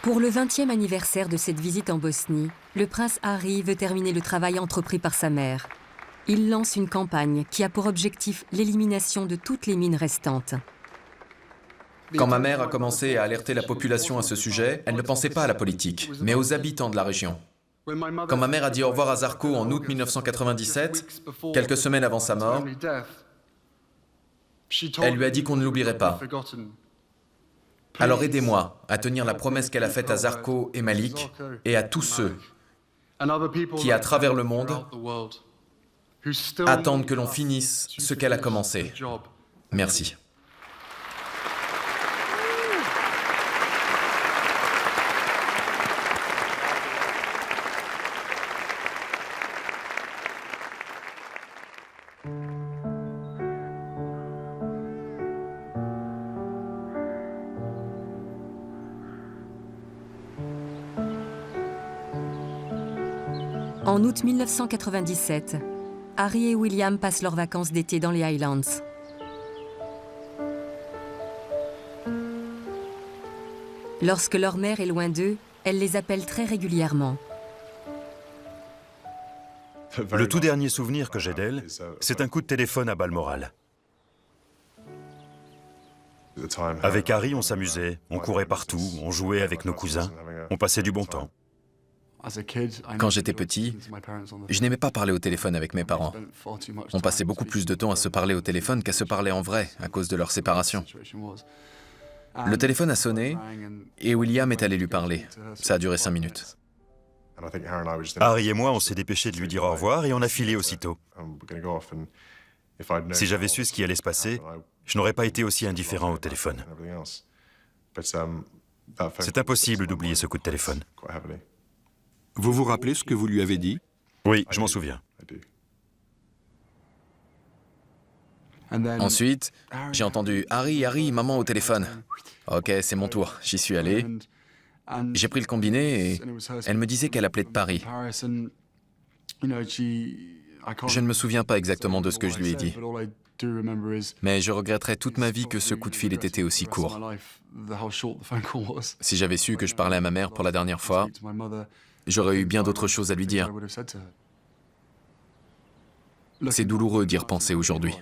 Pour le 20e anniversaire de cette visite en Bosnie, le prince Harry veut terminer le travail entrepris par sa mère. Il lance une campagne qui a pour objectif l'élimination de toutes les mines restantes. Quand ma mère a commencé à alerter la population à ce sujet, elle ne pensait pas à la politique, mais aux habitants de la région. Quand ma mère a dit au revoir à Žarko en août 1997, quelques semaines avant sa mort, elle lui a dit qu'on ne l'oublierait pas. Alors aidez-moi à tenir la promesse qu'elle a faite à Žarko et Malić et à tous ceux qui, à travers le monde, attendent que l'on finisse ce qu'elle a commencé. Merci. En août 1997, Harry et William passent leurs vacances d'été dans les Highlands. Lorsque leur mère est loin d'eux, elle les appelle très régulièrement. Le tout dernier souvenir que j'ai d'elle, c'est un coup de téléphone à Balmoral. Avec Harry, on s'amusait, on courait partout, on jouait avec nos cousins, on passait du bon temps. Quand j'étais petit, je n'aimais pas parler au téléphone avec mes parents. On passait beaucoup plus de temps à se parler au téléphone qu'à se parler en vrai à cause de leur séparation. Le téléphone a sonné et William est allé lui parler. Ça a duré 5 minutes. Harry et moi, on s'est dépêché de lui dire au revoir et on a filé aussitôt. Si j'avais su ce qui allait se passer, je n'aurais pas été aussi indifférent au téléphone. C'est impossible d'oublier ce coup de téléphone. Vous vous rappelez ce que vous lui avez dit? Oui, je m'en souviens. Ensuite, j'ai entendu « Harry, Harry, maman au téléphone ». Ok, c'est mon tour, j'y suis allé. J'ai pris le combiné et elle me disait qu'elle appelait de Paris. Je ne me souviens pas exactement de ce que je lui ai dit. Mais je regretterais toute ma vie que ce coup de fil ait été aussi court. Si j'avais su que je parlais à ma mère pour la dernière fois, j'aurais eu bien d'autres choses à lui dire. C'est douloureux d'y repenser aujourd'hui.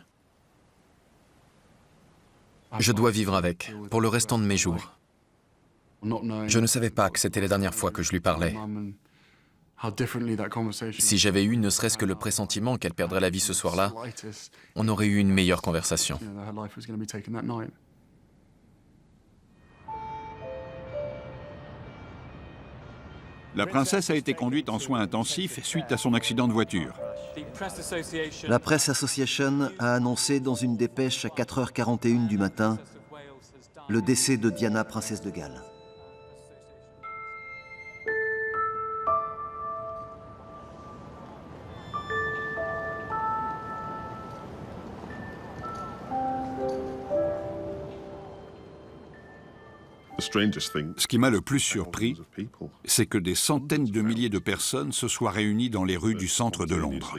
Je dois vivre avec, pour le restant de mes jours. Je ne savais pas que c'était la dernière fois que je lui parlais. Si j'avais eu ne serait-ce que le pressentiment qu'elle perdrait la vie ce soir-là, on aurait eu une meilleure conversation. La princesse a été conduite en soins intensifs suite à son accident de voiture. La Press Association a annoncé dans une dépêche à 4h41 du matin le décès de Diana, princesse de Galles. Ce qui m'a le plus surpris, c'est que des centaines de milliers de personnes se soient réunies dans les rues du centre de Londres.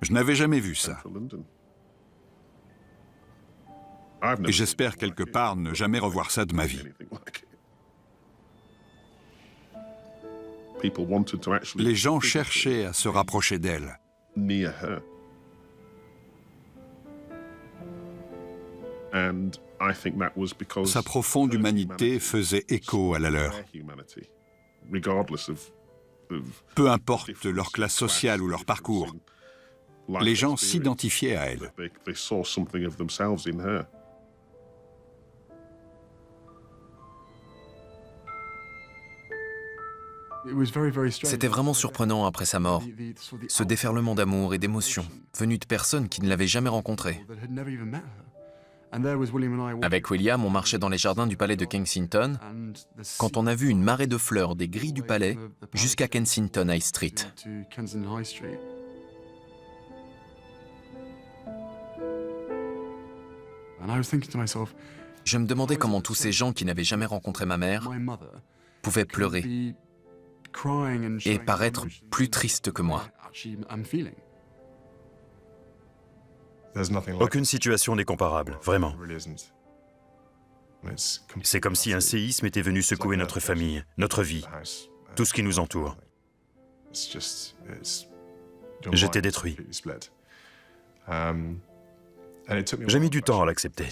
Je n'avais jamais vu ça. Et j'espère quelque part ne jamais revoir ça de ma vie. Les gens cherchaient à se rapprocher d'elle. Sa profonde humanité faisait écho à la leur. Peu importe leur classe sociale ou leur parcours, les gens s'identifiaient à elle. C'était vraiment surprenant après sa mort, ce déferlement d'amour et d'émotion, venu de personnes qui ne l'avaient jamais rencontrée. Avec William, on marchait dans les jardins du palais de Kensington quand on a vu une marée de fleurs des grilles du palais jusqu'à Kensington High Street. Je me demandais comment tous ces gens qui n'avaient jamais rencontré ma mère pouvaient pleurer et paraître plus tristes que moi. Aucune situation n'est comparable, vraiment. C'est comme si un séisme était venu secouer notre famille, notre vie, tout ce qui nous entoure. J'étais détruit. J'ai mis du temps à l'accepter.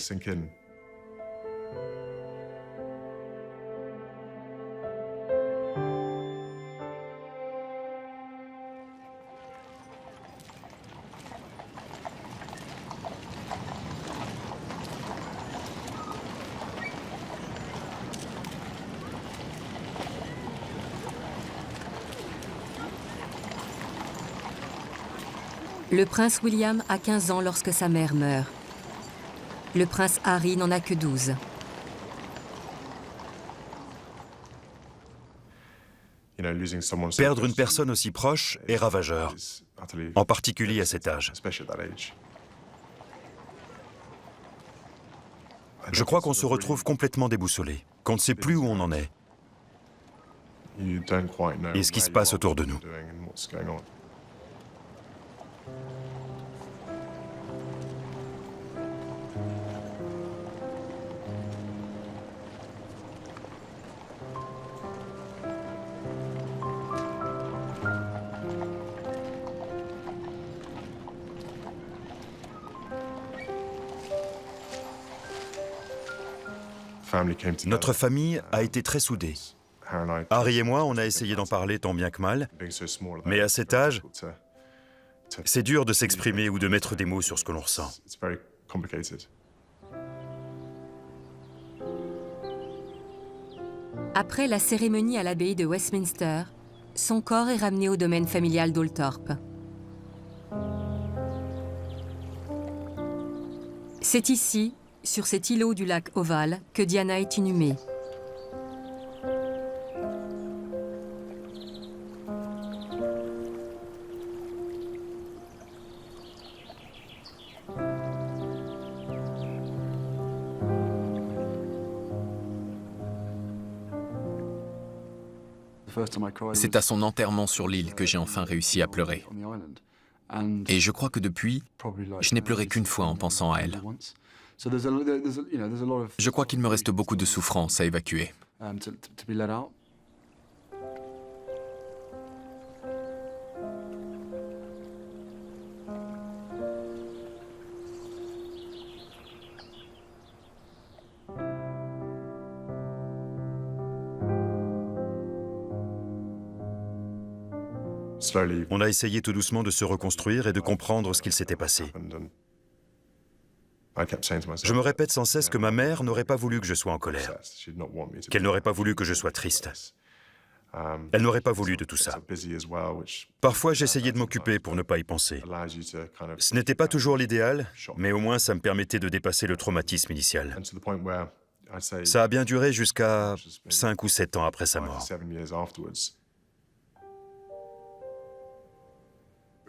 Le prince William a 15 ans lorsque sa mère meurt. Le prince Harry n'en a que 12. Perdre une personne aussi proche est ravageur, en particulier à cet âge. Je crois qu'on se retrouve complètement déboussolé, qu'on ne sait plus où on en est et ce qui se passe autour de nous. Notre famille a été très soudée. Harry et moi, on a essayé d'en parler tant bien que mal, mais à cet âge, c'est dur de s'exprimer ou de mettre des mots sur ce que l'on ressent. Après la cérémonie à l'abbaye de Westminster, son corps est ramené au domaine familial d'Oldthorpe. C'est ici, sur cet îlot du lac Ovale, que Diana est inhumée. C'est à son enterrement sur l'île que j'ai enfin réussi à pleurer. Et je crois que depuis, je n'ai pleuré qu'une fois en pensant à elle. Je crois qu'il me reste beaucoup de souffrance à évacuer. On a essayé tout doucement de se reconstruire et de comprendre ce qu'il s'était passé. Je me répète sans cesse que ma mère n'aurait pas voulu que je sois en colère, qu'elle n'aurait pas voulu que je sois triste. Elle n'aurait pas voulu de tout ça. Parfois, j'essayais de m'occuper pour ne pas y penser. Ce n'était pas toujours l'idéal, mais au moins ça me permettait de dépasser le traumatisme initial. Ça a bien duré jusqu'à 5 ou 7 ans après sa mort.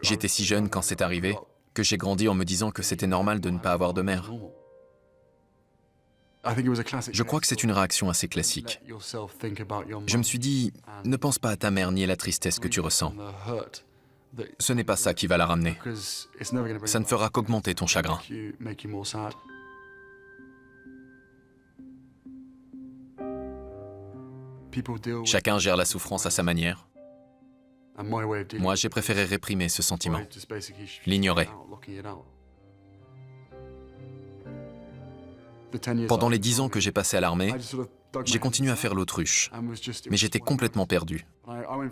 J'étais si jeune quand c'est arrivé que j'ai grandi en me disant que c'était normal de ne pas avoir de mère. Je crois que c'est une réaction assez classique. Je me suis dit, ne pense pas à ta mère ni à la tristesse que tu ressens. Ce n'est pas ça qui va la ramener. Ça ne fera qu'augmenter ton chagrin. Chacun gère la souffrance à sa manière. Moi, j'ai préféré réprimer ce sentiment, l'ignorer. Pendant les 10 ans que j'ai passés à l'armée, j'ai continué à faire l'autruche, mais j'étais complètement perdu.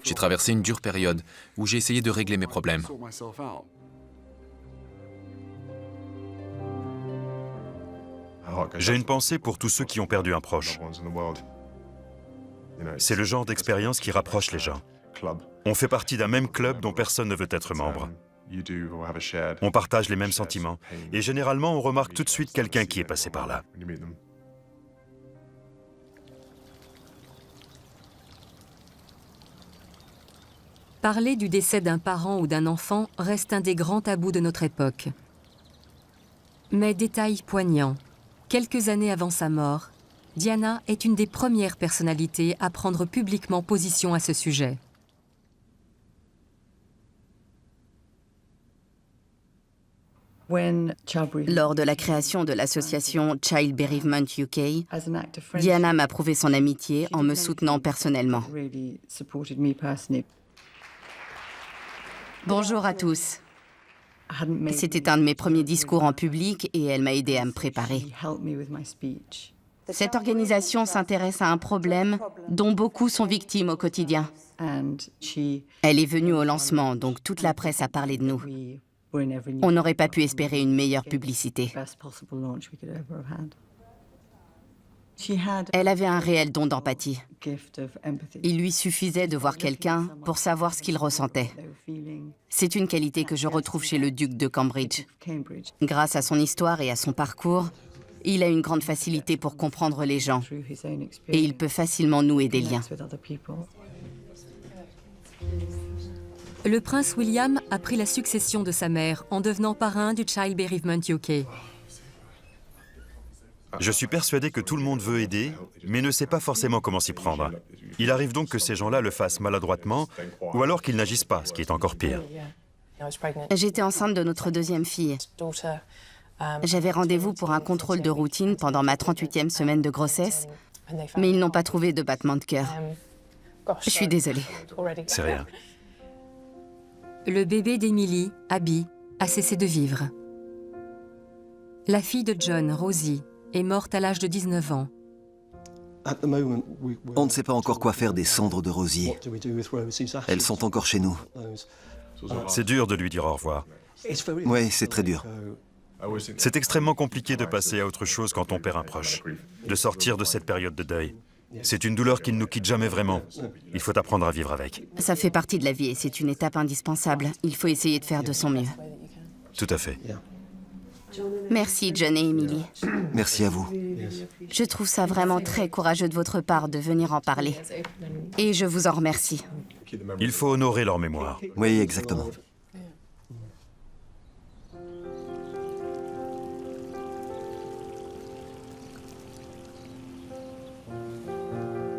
J'ai traversé une dure période où j'ai essayé de régler mes problèmes. J'ai une pensée pour tous ceux qui ont perdu un proche. C'est le genre d'expérience qui rapproche les gens. On fait partie d'un même club dont personne ne veut être membre. On partage les mêmes sentiments. Et généralement, on remarque tout de suite quelqu'un qui est passé par là. Parler du décès d'un parent ou d'un enfant reste un des grands tabous de notre époque. Mais détail poignant, quelques années avant sa mort, Diana est une des premières personnalités à prendre publiquement position à ce sujet. Lors de la création de l'association Child Bereavement UK, Diana m'a prouvé son amitié en me soutenant personnellement. Bonjour à tous. C'était un de mes premiers discours en public et elle m'a aidé à me préparer. Cette organisation s'intéresse à un problème dont beaucoup sont victimes au quotidien. Elle est venue au lancement, donc toute la presse a parlé de nous. On n'aurait pas pu espérer une meilleure publicité. Elle avait un réel don d'empathie. Il lui suffisait de voir quelqu'un pour savoir ce qu'il ressentait. C'est une qualité que je retrouve chez le duc de Cambridge. Grâce à son histoire et à son parcours, il a une grande facilité pour comprendre les gens et il peut facilement nouer des liens. Le prince William a pris la succession de sa mère en devenant parrain du Child Bereavement UK. Je suis persuadé que tout le monde veut aider, mais ne sait pas forcément comment s'y prendre. Il arrive donc que ces gens-là le fassent maladroitement, ou alors qu'ils n'agissent pas, ce qui est encore pire. J'étais enceinte de notre deuxième fille. J'avais rendez-vous pour un contrôle de routine pendant ma 38e semaine de grossesse, mais ils n'ont pas trouvé de battement de cœur. Je suis désolée. C'est rien. Le bébé d'Emily, Abby, a cessé de vivre. La fille de John, Rosie, est morte à l'âge de 19 ans. On ne sait pas encore quoi faire des cendres de Rosie. Elles sont encore chez nous. C'est dur de lui dire au revoir. Oui, c'est très dur. C'est extrêmement compliqué de passer à autre chose quand on perd un proche, de sortir de cette période de deuil. C'est une douleur qui ne nous quitte jamais vraiment. Il faut apprendre à vivre avec. Ça fait partie de la vie et c'est une étape indispensable. Il faut essayer de faire de son mieux. Tout à fait. Merci, John et Emily. Merci à vous. Je trouve ça vraiment très courageux de votre part de venir en parler. Et je vous en remercie. Il faut honorer leur mémoire. Oui, exactement.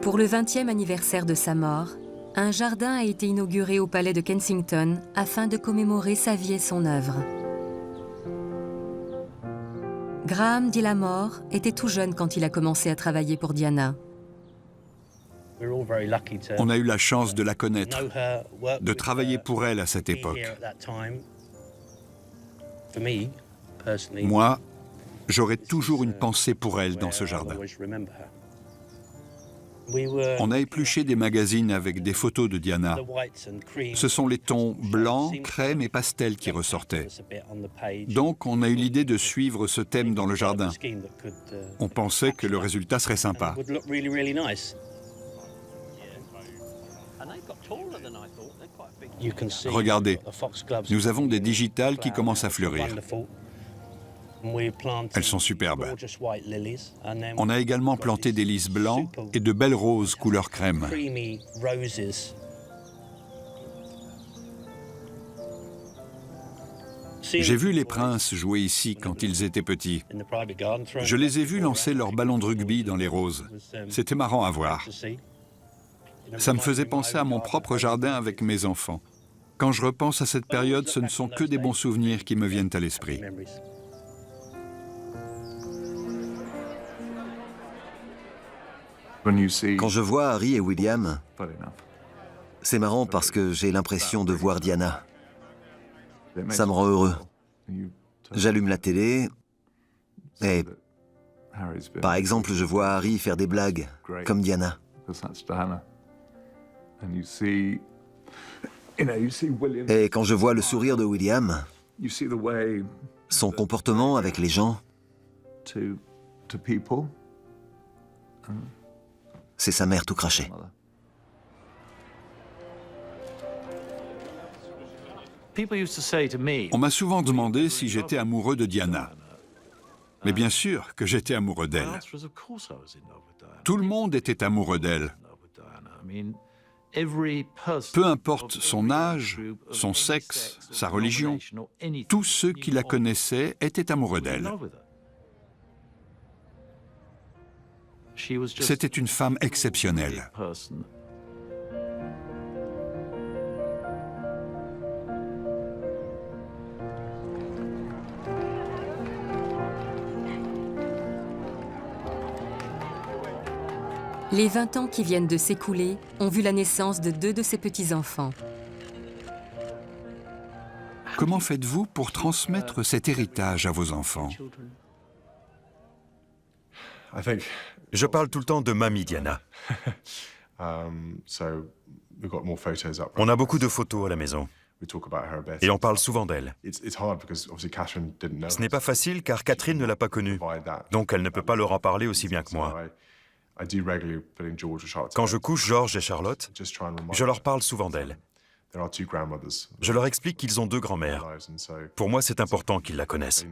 Pour le 20e anniversaire de sa mort, un jardin a été inauguré au palais de Kensington afin de commémorer sa vie et son œuvre. Graham Dillamore était tout jeune quand il a commencé à travailler pour Diana. On a eu la chance de la connaître, de travailler pour elle à cette époque. Moi, j'aurai toujours une pensée pour elle dans ce jardin. On a épluché des magazines avec des photos de Diana. Ce sont les tons blanc, crème et pastel qui ressortaient. Donc on a eu l'idée de suivre ce thème dans le jardin. On pensait que le résultat serait sympa. Regardez, nous avons des digitales qui commencent à fleurir. Elles sont superbes. On a également planté des lys blancs et de belles roses couleur crème. J'ai vu les princes jouer ici quand ils étaient petits. Je les ai vus lancer leur ballon de rugby dans les roses. C'était marrant à voir. Ça me faisait penser à mon propre jardin avec mes enfants. Quand je repense à cette période, ce ne sont que des bons souvenirs qui me viennent à l'esprit. Quand je vois Harry et William, c'est marrant parce que j'ai l'impression de voir Diana. Ça me rend heureux. J'allume la télé et, par exemple, je vois Harry faire des blagues, comme Diana. Et quand je vois le sourire de William, son comportement avec les gens, c'est sa mère tout crachée. On m'a souvent demandé si j'étais amoureux de Diana. Mais bien sûr que j'étais amoureux d'elle. Tout le monde était amoureux d'elle. Peu importe son âge, son sexe, sa religion, tous ceux qui la connaissaient étaient amoureux d'elle. C'était une femme exceptionnelle. Les 20 ans qui viennent de s'écouler ont vu la naissance de 2 de ses petits-enfants. Comment faites-vous pour transmettre cet héritage à vos enfants? Je parle tout le temps de Mamie Diana. On a beaucoup de photos à la maison. Et on parle souvent d'elle. Ce n'est pas facile car Catherine ne l'a pas connue. Donc elle ne peut pas leur en parler aussi bien que moi. Quand je couche George et Charlotte, je leur parle souvent d'elle. Je leur explique qu'ils ont 2 grands-mères. Pour moi, c'est important qu'ils la connaissent.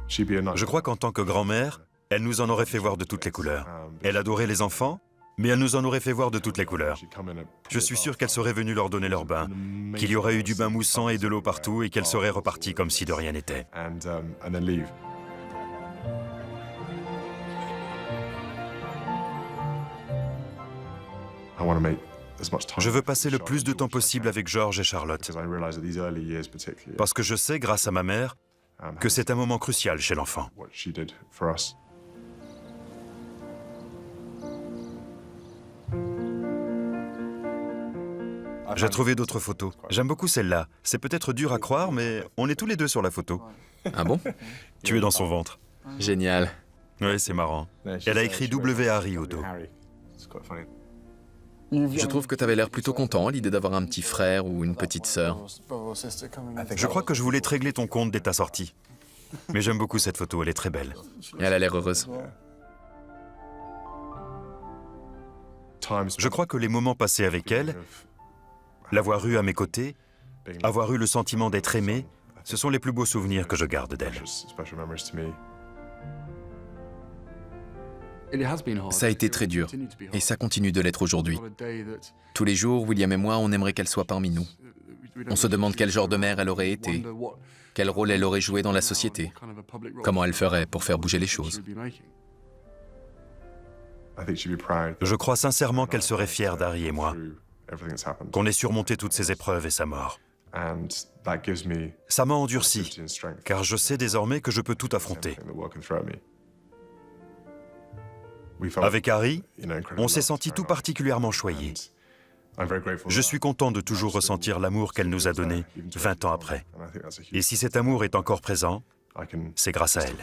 Je crois qu'en tant que grand-mère, elle nous en aurait fait voir de toutes les couleurs. Elle adorait les enfants, mais elle nous en aurait fait voir de toutes les couleurs. Je suis sûr qu'elle serait venue leur donner leur bain, qu'il y aurait eu du bain moussant et de l'eau partout et qu'elle serait repartie comme si de rien n'était. Je veux passer le plus de temps possible avec George et Charlotte, parce que je sais, grâce à ma mère, que c'est un moment crucial chez l'enfant. J'ai trouvé d'autres photos. J'aime beaucoup celle-là. C'est peut-être dur à croire, mais on est tous les 2 sur la photo. Ah bon? Tu es dans son ventre. Génial. Oui, c'est marrant. Elle a écrit W. Harry au dos. Je trouve que tu avais l'air plutôt content à l'idée d'avoir un petit frère ou une petite sœur. Je crois que je voulais te régler ton compte dès ta sortie. Mais j'aime beaucoup cette photo, elle est très belle. Elle a l'air heureuse. Je crois que les moments passés avec elle, l'avoir eue à mes côtés, avoir eu le sentiment d'être aimé, ce sont les plus beaux souvenirs que je garde d'elle. Ça a été très dur, et ça continue de l'être aujourd'hui. Tous les jours, William et moi, on aimerait qu'elle soit parmi nous. On se demande quel genre de mère elle aurait été, quel rôle elle aurait joué dans la société, comment elle ferait pour faire bouger les choses. Je crois sincèrement qu'elle serait fière d'Harry et moi, qu'on ait surmonté toutes ces épreuves et sa mort. Ça m'a endurci, car je sais désormais que je peux tout affronter. Avec Harry, on s'est senti tout particulièrement choyés. Je suis content de toujours ressentir l'amour qu'elle nous a donné 20 ans après. Et si cet amour est encore présent, c'est grâce à elle.